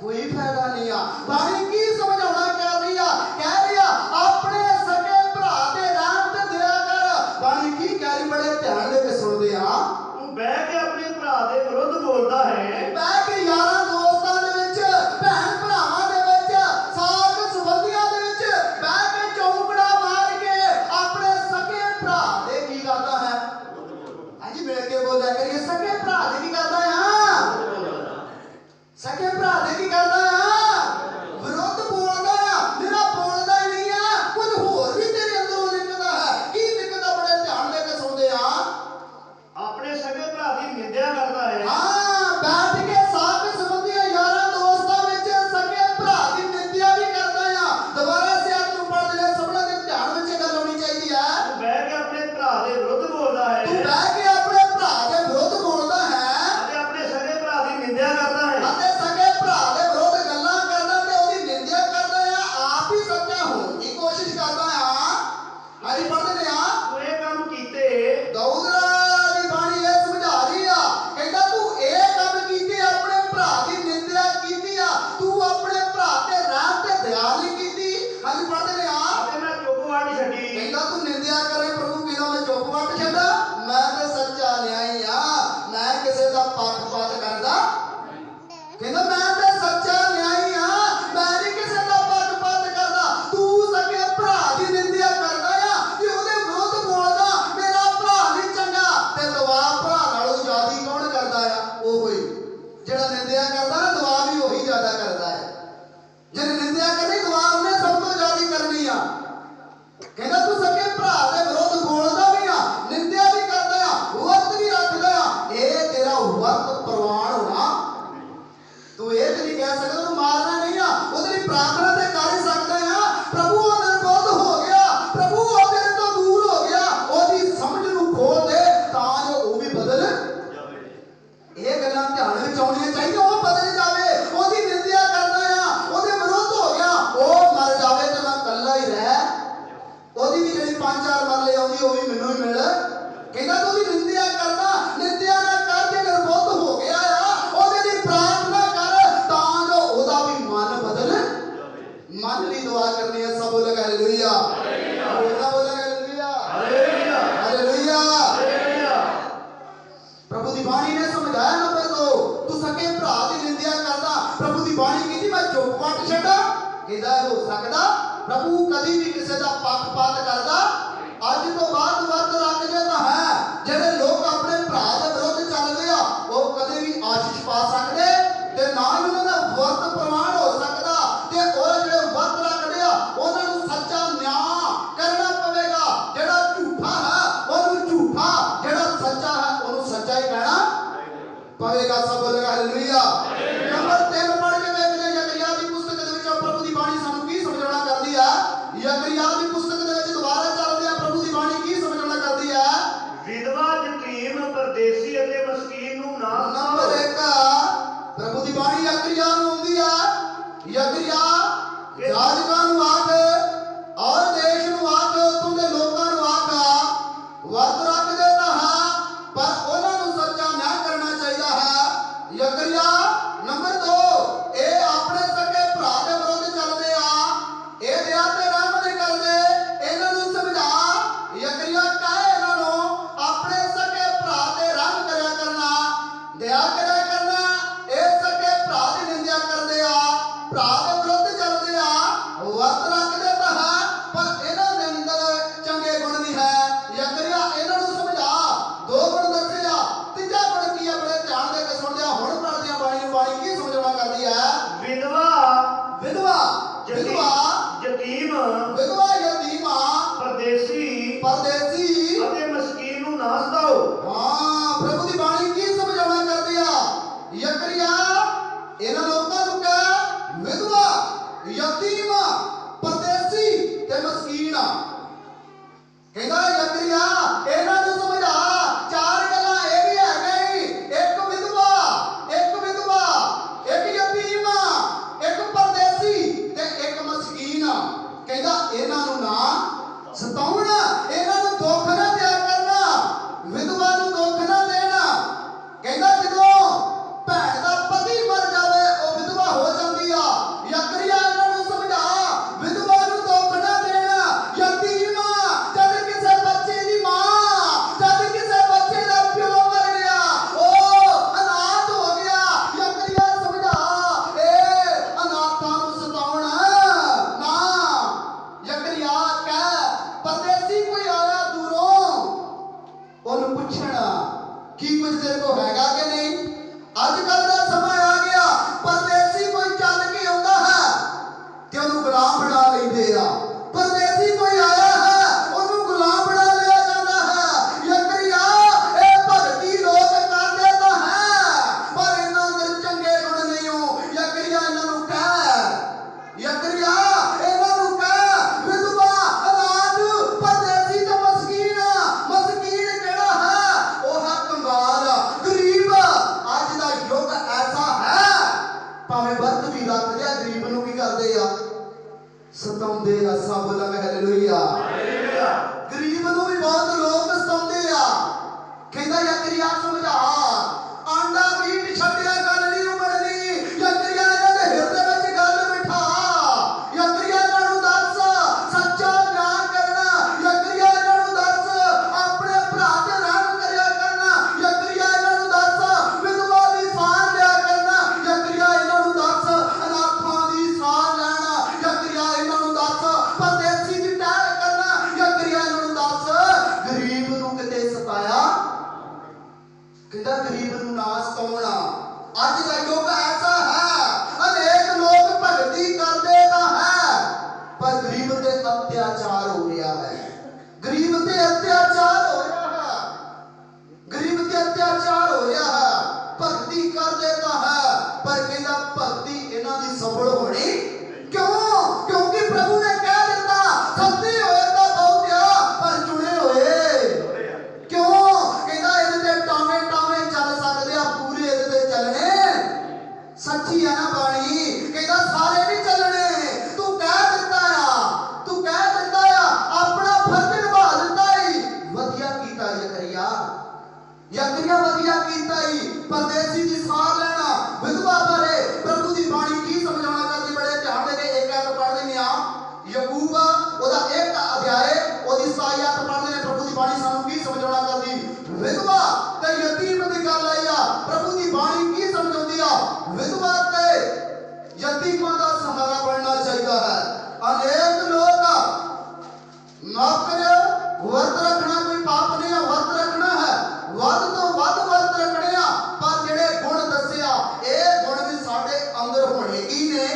ਕੋਈ ਫਾਇਦਾ ਨਹੀਂ ਆ। ਬਾਣੀ ਕੀ ਸਮਝਾਉਣਾ ਕਰ ਰਹੀ ਆ? ਕਹਿ ਰਹੀ ਆ ਆਪਣੇ ਸਕੇ ਭਰਾ ਦੇ ਰਾਮ ਤੇ ਦਇਆ ਕਰ। ਬਾਣੀ ਕੀ ਕਹਿ ਰਹੀ? ਬੜੇ ਧਿਆਨ ਦੇ ਕੇ ਸੁਣਦੇ ਆ। ਤੂੰ ਬਹਿ ਕੇ ਆਪਣੇ ਭਰਾ ਦੇ ਵਿਰੁੱਧ ਬੋਲਦਾ ਹੈ। ਬਹਿ ਕੇ ਯਾਰਾਂ ਦੋਸਤਾਂ ਦੇ ਵਿੱਚ, ਭੈਣ ਭਰਾਵਾਂ ਦੇ ਵਿੱਚ, ਸਾਕ ਸੰਬੰਧੀਆਂ ਦੇ ਵਿੱਚ ਬਹਿ ਕੇ ਚੌਂਕੜਾ ਮਾਰ ਕੇ ਆਪਣੇ ਸਕੇ ਭਰਾ ਦੇ ਕੀ ਕਰਦਾ ਹੈ? ਹਾਂਜੀ ਮਿਲ ਕੇ ਬੋਲਿਆ ਕਰੀਏ, ਸਕੇ ਭਰਾ ਦੇ ਕੀ ਕਰਦਾ ਆ? ਸਕੇ ਭਰਾ ਦੇ ਕੀ ਕਰਦਾ ਆ? ਵਿਰੁੱਧ ਬੋਲਦਾ ਆ। ਜਿਹੜਾ ਬੋਲਦਾ ਹੀ ਨਹੀਂ ਆ, ਕੁਝ ਹੋਰ ਵੀ ਤੇਰੇ ਅੰਦਰੋਂ ਨਿਕਲਦਾ ਹੈ। ਕੀ ਨਿਕਲਦਾ? ਬੜੇ ਧਿਆਨ ਦੇ ਕੇ ਸੁਣਦੇ ਆ। ਆਪਣੇ ਸਕੇ ਭਰਾ ਦੀ ਨਿੰਦਿਆ ਕਰਦਾ ਹੈ। ਹਾਂ, ਬੈਠ ਕੇ ਸਾਕ ਸੰਬੰਧੀਆਂ ਯਾਰਾਂ ਦੋਸਤਾਂ ਵਿੱਚ ਸਕੇ ਭਰਾ ਦੀ ਨਿੰਦਿਆ ਵੀ ਕਰਦਾ ਆ। ਦੁਬਾਰਾ ਸਿਆਤ ਨੂੰ ਪੜ੍ਹਦੇ ਨੇ, ਸਭਨਾਂ ਦੇ ਧਿਆਨ ਵਿੱਚ ਗੱਲ ਹੋਣੀ ਚਾਹੀਦੀ ਹੈ। ਤੂੰ ਬਹਿ ਕੇ ਆਪਣੇ ਭਰਾ ਦੇ ਵਿਰੁੱਧ ਬੋਲਦਾ ਹੈ। ਤੂੰ ਬਹਿ ਕੇ ਆਪਣੇ ਭਰਾ ਦੇ ਵਿਰੁੱਧ ਬੋਲਦਾ ਹੈ ਅਤੇ ਆਪਣੇ ਸਕੇ ਭਰਾ ਦੀ ਨਿੰਦਿਆ ਕਰਦਾ ਹੈ। ਅਤੇ ਸਕੇ ਭਰਾ ਦੇ ਵਿਰੁੱਧ ਗੱਲਾਂ ਕਰਦਾ ਤੇ ਉਹਦੀ ਨਿੰਦਿਆ ਕਰਦਾ ਆ। ਆਪ ਹੀ ਸੱਚਾ ਹੋਣ ਦੀ ਕੋਸ਼ਿਸ਼ ਕਰਦਾ ਆ। ਹਾਂਜੀ ਪੜ੍ਹਦੇ ਨੇ ਆ। ਤੂੰ ਇਹ ਕੰਮ ਕੀਤੇ। ਦਊਦ ਦੀ ਬਾਣੀ ਇਹ ਸਮਝਾ ਰਹੀ ਆ। ਕਹਿੰਦਾ ਤੂੰ ਇਹ ਕੰਮ ਕੀਤੇ, ਆਪਣੇ ਭਰਾ ਦੀ ਨਿੰਦਿਆ ਕੀਤੀ ਆ। ਤੂੰ ਆਪਣੇ ਭਰਾ ਤੇ ਰਾਮ ਤੇ ਦਇਆ ਨਹੀਂ ਕੀਤੀ। ਹਾਂਜੀ ਪੜ੍ਹਦੇ ਨੇ ਆ। ਅਤੇ ਮੈਂ ਚੁੱਪ ਵੱਟ ਛੱਡੀ। ਕਹਿੰਦਾ ਤੂੰ ਨਿੰਦਿਆ ਕਰੇ, ਪ੍ਰਭੂ ਕਹਿੰਦਾ ਮੈਂ ਚੁੱਪ ਵੱਟ ਛੱਡਾ। ਮੈਂ ਤੇ ਸੱਚਾ ਨਿਆਈ ਆ, ਮੈਂ ਕਿਸੇ ਦਾ ਪੱਖਪਾਤ ਕਰਦਾ। ਕਹਿੰਦਾ ਮੈਂ ਤੇ ਸੱਚਾ ਨਿਆਈ ਆ, ਮੈਂ ਨਹੀਂ ਕਿਸੇ ਦਾ ਪੱਖਪਾਤ ਕਰਦਾ। ਤੂੰ ਸਕੇ ਭਰਾ ਦੀ ਨਿੰਦਿਆ ਕਰਦਾ ਆ ਕਿ ਉਹਦੇ ਵਿਰੁੱਧ ਬੋਲਦਾ, ਮੇਰਾ ਭਰਾ ਨਹੀਂ ਚੰਗਾ। ਤੇ ਦਵਾ ਭਰਾ ਨਾਲੋਂ ਜ਼ਿਆਦੀ ਕੌਣ ਕਰਦਾ ਆ? ਉਹ ਹੀ ਜਿਹੜਾ ਨਿੰਦਿਆ ਕਰਦਾ ਨਾ, ਦਵਾ ਵੀ ਉਹੀ ਜ਼ਿਆਦਾ ਕਰਦਾ ਹੈ। ਜਿਹਨੇ ਨਿੰਦਿਆ ਕਰਨੀ, ਦਵਾ ਉਹਨੇ ਸਭ ਤੋਂ ਜ਼ਿਆਦੀ ਕਰਨੀ ਆ। ਕਹਿੰਦਾ ਤੂੰ ਸਕੇ ਭਰਾ ਦੇ ਵਿਰੁੱਧ ਬੋਲਦਾ ਵੀ ਆ, ਨਿੰਦਿਆ ਵੀ ਕਰਦਾ ਆ, ਵਰਤ ਵੀ ਰੱਖਦਾ ਆ। ਇਹ ਤੇਰਾ ਵਰਤ ਪ੍ਰਵਾਨ ਹੋਣਾ। ਤੂੰ ਇਹ ਤੇ ਨਹੀਂ ਕਹਿ ਸਕਦਾ ਤੂੰ ਮਾਰਨਾ ਨਹੀਂ ਆ। ਉਹਦੇ ਲਈ ਪ੍ਰਾਰਥਨਾ ਤੇ ਕਰ ਹੀ ਸਕਦਾ ਆ, ਪ੍ਰਭੂ ਉਹਦੇ ਵਿਰੁੱਧ ਹੋ ਗਿਆ, ਪ੍ਰਭੂ ਉਹਦੇ ਤੋਂ ਦੂਰ ਹੋ ਗਿਆ, ਉਹਦੀ ਸਮਝ ਨੂੰ ਖੋਲ ਦੇ ਤਾਂ ਜੋ ਉਹ ਵੀ ਬਦਲ ਜਾਵੇ। ਇਹ ਗੱਲਾਂ ਧਿਆਨ ਵਿੱਚ ਆਉਣੀਆਂ ਚਾਹੀਦੀਆਂ। ਉਹ ਬਦਲ ਜਾਵੇ। ਉਹਦੀ ਨਿੰਦਿਆ ਕਰਦਾ ਆ, ਉਹਦੇ ਵਿਰੁੱਧ ਹੋ ਗਿਆ, ਉਹ ਮਰ ਜਾਵੇ ਤੇ ਮੈਂ ਇਕੱਲਾ ਹੀ ਰਹਿ। ਉਹਦੀ ਵੀ ਜਿਹੜੀ 5-4 ਮਰਲੇ ਆਉਂਦੀ ਉਹ ਵੀ ਮੈਨੂੰ ਹੀ ਮਿਲ। ਕਹਿੰਦਾ ਤੂੰ ਉਹਦੀ ਨਿੰਦਿਆ ਕਰਦਾ, ਨਿੰਦਿਆ ਨਾ ਕਰ। ਜੇ ਨਿਰਬੁੱਧ ਹੋ ਗਿਆ ਆ, ਉਹਦੇ ਲਈ ਪ੍ਰਾਰਥਨਾ ਕਰ ਤਾਂ ਜੋ ਉਹਦਾ ਵੀ ਮਨ ਬਦਲ ਜਾਵੇ। ਮਨ ਲਈ ਦੁਆ ਕਰਨੀ ਹੈ। ਸਭ ਬੋਲ ਹਾਲੇਲੂਇਆ। ਬੋਲਣਾ ਬੋਲ ਹਾਲੇਲੂਇਆ। ਹਾਲੇਲੂਇਆ। ਹਾਲੇਲੂਇਆ। ਹਾਲੇਲੂਇਆ। ਪ੍ਰਭੂ ਦੀ ਬਾਣੀ ਨੇ ਸਮਝਾਇਆ ਨੰਬਰ 2 ਤੂੰ ਸਕੇ ਭਰਾ ਦੀ ਨਿੰਦਿਆ ਕਰਦਾ। ਪ੍ਰਭੂ ਦੀ ਬਾਣੀ ਕਹਿੰਦੀ ਮੈਂ ਚੁੱਪ ਵੱਟ ਛੱਡਾ। ਕਹਿੰਦਾ ਹੋ ਸਕਦਾ ਪ੍ਰਭੂ ਕਦੀ ਵੀ ਕਿਸੇ ਦਾ ਪੱਖਪਾਤ ਕਰਦਾ? ਅੱਜ ਤੋਂ ਬਾਅਦ ਵਰਤ ਰੱਖਦੇ ਤਾਂ ਹੈ। ਜਿਹੜੇ ਲੋਕ ਆਪਣੇ ਭਰਾ ਦੇ ਵਿਰੁੱਧ ਚੱਲਦੇ ਆ, ਉਹ ਕਦੇ ਵੀ ਆਸ਼ੀਸ਼ ਪਾ ਸਕਦੇ ਤੇ ਨਾ ਹੀ ਉਹਨਾਂ ਦਾ ਵਰਤ ਪ੍ਰਮਾਣ ਹੋ ਸਕਦਾ। ਤੇ ਉਹ ਜਿਹੜੇ ਵਰਤ ਰੱਖਦੇ ਆ, ਉਹਨਾਂ ਨੂੰ ਸੱਚਾ ਨਿਆਂ ਕਰਨਾ ਪਵੇਗਾ। ਜਿਹੜਾ ਝੂਠਾ ਹੈ ਉਹਨੂੰ ਝੂਠਾ, ਜਿਹੜਾ ਸੱਚਾ ਹੈ ਉਹਨੂੰ ਸੱਚਾ ਹੀ ਕਹਿਣਾ ਪਵੇਗਾ। ਸਭ ਬੋਲੇਗਾ ਹਾਲੇਲੂਇਆ। ਨੰਬਰ 3 ਪੜ੍ਹ ਕੇ ਵੇਖਦੇ ਯਕਰੀਆ ਦੀ ਪੁਸਤਕ ਦੇ ਵਿੱਚ ਪ੍ਰਭੂ ਦੀ ਬਾਣੀ ਸਾਨੂੰ ਕੀ ਸਮਝਾਉਣਾ ਕਰਦੀ ਆ। ਯਕਰੀਆ ਦੀ ਪੁਸਤਕ ਦੇ ਵਿੱਚ ਦੁਬਾਰਾ ਚੱਲਦੇ ਆ। ਪ੍ਰਭੂ ਦੀ ਬਾਣੀ ਕੀ ਵਰਤ ਰੱਖਦੇ ਤਾਂ ਹਾਂ ਪਰ ਉਹਨਾਂ ਨੂੰ ਸੱਚਾ ਨਿਆਂ ਕਰਨਾ ਚਾਹੀਦਾ ਹੈ। ਯਕਰੀਆ ਨੰਬਰ 2, ਇਹ ਆਪਣੇ ਸਕੇ ਭਰਾ ਦੇ ਵਿਰੁੱਧ ਚੱਲਦੇ ਆ, ਇਹ ਦਇਆ ਤੇ ਰਹਿਮ ਨਹੀਂ ਕਰਦੇ, ਇਹਨਾਂ ਨੂੰ ਸਮਝਾ। ਯਕਰੀਆ ਕਹੇ ਇਹਨਾਂ ਨੂੰ ਆਪਣੇ ਸਕੇ ਭਰਾ ਤੇ ਰਹਿਮ ਕਰਿਆ ਕਰਨਾ, ਦਇਆ ਕਰਿਆ ਕਰਨਾ। ਇਹ ਸਕੇ ਭਰਾ ਦੀ ਨਿੰਦਿਆ ਕਰਦੇ ਆ, ਭਰਾ ਦੇ ਵਿਰੁੱਧ ਚੱਲਦੇ ਆ, ਵਰਤ ਰੱਖਦੇ ਤਾਂ ਹੈ ਪਰ ਇਹਨਾਂ ਦੇ ਅੰਦਰ ਚੰਗੇ ਗੁਣ ਨਹੀਂ ਹੈ। ਯਕਰੀਆ ਇਹਨਾਂ ਨੂੰ ਸਮਝਾ। 2 ਗੁਣ ਦੱਸੇ ਆ, ਤੀਜਾ ਗੁਣ ਕੀ ਆ? ਬੜੇ ਧਿਆਨ ਦੇ ਕੇ ਸੁਣਦੇ ਆ। ਹੁਣ ਪੜ੍ਹਦੇ ਆ ਬਾਣੀ ਨੂੰ। ਬਾਣੀ ਕੀ ਸਮਝਾਉਣਾ ਕਰਦੀ ਹੈ? ਵਿਧਵਾ ਵਿਧਵਾ ਵਿਧਵਾ ਯਤੀਮ ਵਿਧਵਾ ਯਤੀਮਾ ਪਰਦੇਸੀ ਪਰਦੇਸੀ ਅਤੇ ਮਸਕੀਨ ਨੂੰ ਨਾ ਸਤਾਓ। ਹਾਂ, ਪ੍ਰਭੂ ਦੀ ਬਾਣੀ ਕੀ ਸਮਝਾਉਣਾ ਕਰਦੀ ਆ? ਯਕਰੀਆ ਇਹਨਾਂ ਲੋਕਾਂ ਨੂੰ ਕਹੇ ਵਿਧਵਾ ਯਤੀਮ ਪਰਦੇਸੀ ਤੇ ਮਸਕੀਨ। ਕਹਿੰਦਾ ਯਕਰੀਆ ਇਹਨਾਂ ਨੂੰ ਸਮਝਾ। 4 ਗੱਲਾਂ ਇਹ ਵੀ ਹੈਗੇ, ਇੱਕ ਵਿਧਵਾ, ਇੱਕ ਯਤੀਮ, ਇੱਕ ਪਰਦੇਸੀ ਤੇ ਇੱਕ ਮਸਕੀਨ। ਕਹਿੰਦਾ ਇਹਨਾਂ ਨੂੰ ਨਾ ਸਤਾਉਣਾ, ਇਹਨਾਂ ਨੂੰ ਦੁੱਖ ਨਾ ਦਿਆ ਕਰਨਾ, ਵਿਧਵਾ ਨੂੰ ਦੁੱਖ ਨਾ ਦੇਣਾ। ਕਹਿੰਦਾ ਜਦੋਂ ਭੈਣ ਦਾ ਪਤੀ ਮਰ ਜਾਵੇ ਉਹ ਵਿਧਵਾ ਹੋ ਜਾਂਦੀ ਆ। ਯਕਰੀਆ ਇਹਨਾਂ ਨੂੰ ਸਮਝਾ, ਵਿਧਵਾ ਨੂੰ ਦੁੱਖ ਨਾ ਦੇਣਾ। ਯਤੀਮ ਜਦ ਕਿਸੇ ਬੱਚੇ ਦੀ ਮਾਂ, ਜਦ ਕਿਸੇ ਬੱਚੇ ਦਾ ਪਿਓ ਮਰ ਗਿਆ, ਉਹ ਅਨਾਥ ਹੋ ਗਿਆ। ਯਕਰੀਆ ਸਮਝਾ, ਇਹ ਅਨਾਥਾਂ ਨੂੰ ਸਤਾਉਣਾ ਨਾ। ਯਕਰੀਆ ਕਹਿ ਪਰਦੇਸੀ ਕੋਈ ਆਇਆ ਦੂਰੋਂ, ਉਹਨੂੰ ਪੁੱਛਣਾ ਕੀ ਕੁਝ ਤੇਰੇ ਕੋਲ ਹੈਗਾ ਕਿ ਨਹੀਂ। ਅੱਜ ਕੱਲ ਦਾ ਸਮਾਂ ਆ ਗਿਆ, ਪਰਦੇਸੀ ਕੋਈ ਚੱਲ ਕੇ ਆਉਂਦਾ ਹੈ ਤੇ ਉਹਨੂੰ ਗੁਲਾਮ ਬਣਾ ਲੈਂਦੇ ਆ। ਪਰਦੇਸੀ ਕੋਈ ਆਇਆ ਹੈ ਉਹਨੂੰ ਗੁਲਾਮ ਬਣਾ ਲਿਆ ਜਾਂਦਾ ਹੈ। ਯਕਰੀਆ ਇਹ ਭਗਤੀ ਲੋਕ ਕਰਦੇ ਤਾਂ ਹੈ ਪਰ ਇਹਨਾਂ ਅੰਦਰ ਚੰਗੇ ਗੁਣ ਨਹੀਂ ਹੋ। ਯਕਰੀਆ ਇਹਨਾਂ ਨੂੰ ਕਹਿ, ਯਕਰੀਆ ਇਹਨਾਂ ਨੂੰ ਕਹਿ ਵਿਧਵਾ, ਅਨਾਥ, ਪਰਦੇਸੀ ਤੇ ਮਸਕੀਨ। ਮਸਕੀਨ ਕਿਹੜਾ ਹੈ? ਉਹ ਹੈ ਕੰਗਾਲ, ਗਰੀਬ। ਅੱਜ ਦਾ ਯੁੱਗ ਐਸਾ ਹੈ, ਭਾਵੇਂ ਵਰਤ ਵੀ ਰੱਖਦੇ ਆ, ਗਰੀਬ ਨੂੰ ਕੀ ਕਰਦੇ ਆ? ਸਤਾਉਂਦੇ ਆ। ਸਭ ਬੋਲਾਂਗੇ ਹਾਲੇਲੂਇਆ। ਗਰੀਬ ਨੂੰ ਵੀ ਬਹੁਤ ਲੋਕ ਸਤਾਉਂਦੇ ਆ। ਕਹਿੰਦਾ ਯਕਰੀਆ ਸਮਝਾ, ਆਂਡਾ ਮੀਟ ਛੱਡਿਆ ਗੱਲ ਨਹੀਂ ਉਮੜਨੀ। ਯਕਰੀਆ ਇਹਨਾਂ ਦੇ ਹਿਰਦੇ ਵਿੱਚ ਗੱਲ ਬਿਠਾ। ਯਕਰੀਆ ਇਹਨਾਂ ਨੂੰ ਦੱਸ ਸੱਚਾ ਨਿਆਂ ਕਰਨਾ। ਯਕਰੀਆ ਇਹਨਾਂ ਨੂੰ ਦੱਸ ਆਪਣੇ ਭਰਾ ਤੇ ਰਹਿਮ ਕਰਿਆ ਕਰਨਾ। ਯਕਰੀਆ ਇਹਨਾਂ ਨੂੰ ਦੱਸ ਵਿਧਵਾ ਦੀ ਸਾਰ ਲਿਆ ਕਰਨਾ। ਯਕਰੀਆ ਇਹਨਾਂ ਨੂੰ ਦੱਸ ਅਨਾਥਾਂ ਦੀ ਸਾਰ ਲੈਣਾ। ਯਕਰੀਆ ਇਹਨਾਂ ਨੂੰ ਦੱਸ ਪਰਦੇਸੀ ਦੀ ਟਹਿਲ ਕਰਨਾ। ਯਕਰੀਆ ਇਹਨਾਂ ਨੂੰ ਦੱਸ ਗਰੀਬ ਨੂੰ ਕਿਤੇ ਸਤਾਇਆ। ਕਹਿੰਦਾ ਗਰੀਬ ਨੂੰ ਨਾ ਸਤਾਉਣਾ। ਅੱਜ ਦਾ ਯੁੱਗ ਐਸਾ ਹੈ, ਅਨੇਕ ਲੋਕ ਭਗਤੀ ਕਰਦੇ ਤਾਂ ਹੈ ਪਰ ਗਰੀਬ ਤੇ ਅਤਿਆਚਾਰ ਹੋ ਰਿਹਾ ਹੈ। ਗਰੀਬ ਤੇ ਅਤਿਆਚਾਰ ਹੋ ਰਿਹਾ ਹੈ, ਗਰੀਬ ਤੇ ਅਤਿਆਚਾਰ ਹੋ ਰਿਹਾ ਹੈ। ਭਗਤੀ ਕਰਦੇ ਤਾਂ ਹੈ ਪਰ ਕਹਿੰਦਾ ਭਗਤੀ ਇਹਨਾਂ ਦੀ ਸਫਲ ਹੋਣੀ ਕਿਉਂ? ਕਿਉਂਕਿ ਪ੍ਰਭੂ ਨੇ ਕਹਿ ਦਿੱਤਾ ਸੱਤੇ ਹੋਏ ਤਾਂ ਬਹੁਤ ਆ ਪਰ ਚੁਣੇ ਹੋਏ ਕਿਉਂ? ਕਹਿੰਦਾ ਇਹਦੇ ਤੇ ਟਾਵੇਂ ਟਾਵੇਂ ਚੱਲ ਸਕਦੇ ਆ, ਪੂਰੇ ਇਹਦੇ ਤੇ ਚੱਲਣੇ ਸੱਚੀ ਆ ਨਾ ਬਾਣੀ। ਕਹਿੰਦਾ ਸਾਰੇ ਨਹੀਂ ਚੱਲਣੇ। ਤੂੰ ਕਹਿ ਦਿੱਤਾ ਆ, ਤੂੰ ਕਹਿ ਦਿੱਤਾ ਆ, ਆਪਣਾ ਫਰਜ਼ ਨਿਭਾ ਦਿੱਤਾ ਈ, ਵਧੀਆ ਕੀਤਾ ਯਕਰੀਆ। ਯਕਰੀਆ ਵਧੀਆ ਕੀਤਾ ਈ। ਪਰਦੇਸੀ ਦੀ ਸਾਰ ਲੈਣਾ, ਵਿਧਵਾ ਬਾਰੇ ਪ੍ਰਭੂ ਦੀ ਬਾਣੀ ਕੀ ਸਮਝਾਉਣਾ ਕਰਦੀ? ਬੜੇ ਧਿਆਨ ਦੇ ਕੇ ਇੱਕ ਐਤ ਪੜ੍ਹ ਲੈਂਦੇ ਆ। ਯਕੂਬ ਉਹਦਾ 1 ਅਧਿਆਏ ਉਹਦੀ 27 ਆਇਤ ਪੜ੍ਹਦੇ ਨੇ। ਪ੍ਰਭੂ ਦੀ ਬਾਣੀ ਸਾਨੂੰ ਕੀ ਸਮਝਾਉਣਾ ਕਰਦੀ? ਵਿਧਵਾ ਤੇ ਯਤੀਮ ਦੀ ਗੱਲ ਆਈ ਆ। ਪ੍ਰਭੂ ਦੀ ਬਾਣੀ ਕੀ ਸਮਝਾਉਂਦੀ ਆ? ਵਿਧਵਾ ਤੇ ਯਤੀਮਾਂ ਦਾ ਸਹਾਰਾ ਬਣਨਾ ਚਾਹੀਦਾ ਹੈ। ਅਨੇਕ ਲੋਕ ਮਾਫ ਕਰਿਓ, ਵਰਤ ਰੱਖਣਾ ਕੋਈ ਪਾਪ ਨਹੀਂ ਆ, ਵਰਤ ਰੱਖਣਾ ਹੈ, ਵੱਧ ਤੋਂ ਵੱਧ ਵਰਤ ਰੱਖਣੇ ਆ। ਪਰ ਜਿਹੜੇ ਗੁਣ ਦੱਸਿਆ ਇਹ ਗੁਣ ਵੀ ਸਾਡੇ ਅੰਦਰ ਹੋਣੇ ਕੀ ਨੇ?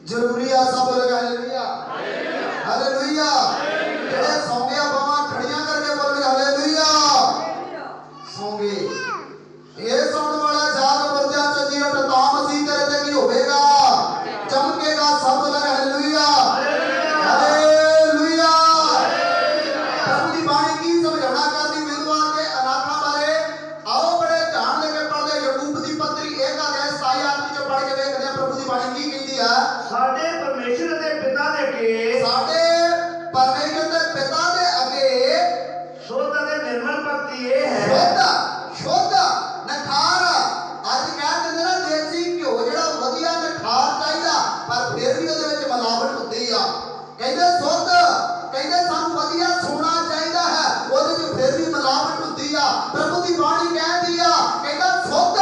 ਜ਼ਰੂਰੀ ਆ। ਸਭ ਲੋਕ ਹਾਲੇਲੂਇਆ, ਹਾਲੇਲੂਇਆ। ਜਿਹੜੇ ਸੌਂਗੇ ਬਾਹਾਂ ਖੜੀਆਂ ਕਰਕੇ ਬੋਲਣਗੇ ਹਾਲੇਲੂਇਆ। ਸੌਂਗੇ ਇਹ ਸੁਣਨ ਵਾਲਾ ਜਾਗ ਵਰਦਿਆਂ ਚ ਜੀ ਉੱਠ ਤਾਂ ਮਸੀਹ ਤੇਰੇ ਤੇ ਕੀ ਹੋਵੇਗਾ? ਚਮਕੇਗਾ। ਸਭ ਲੋਕ ਹਾਲੇਲੂਇਆ, ਹਾਲੇਲੂਇਆ। ਦੀ ਬਾਣੀ ਕਹਿੰਦੀ ਆ, ਕਹਿੰਦਾ ਸੁੱਧ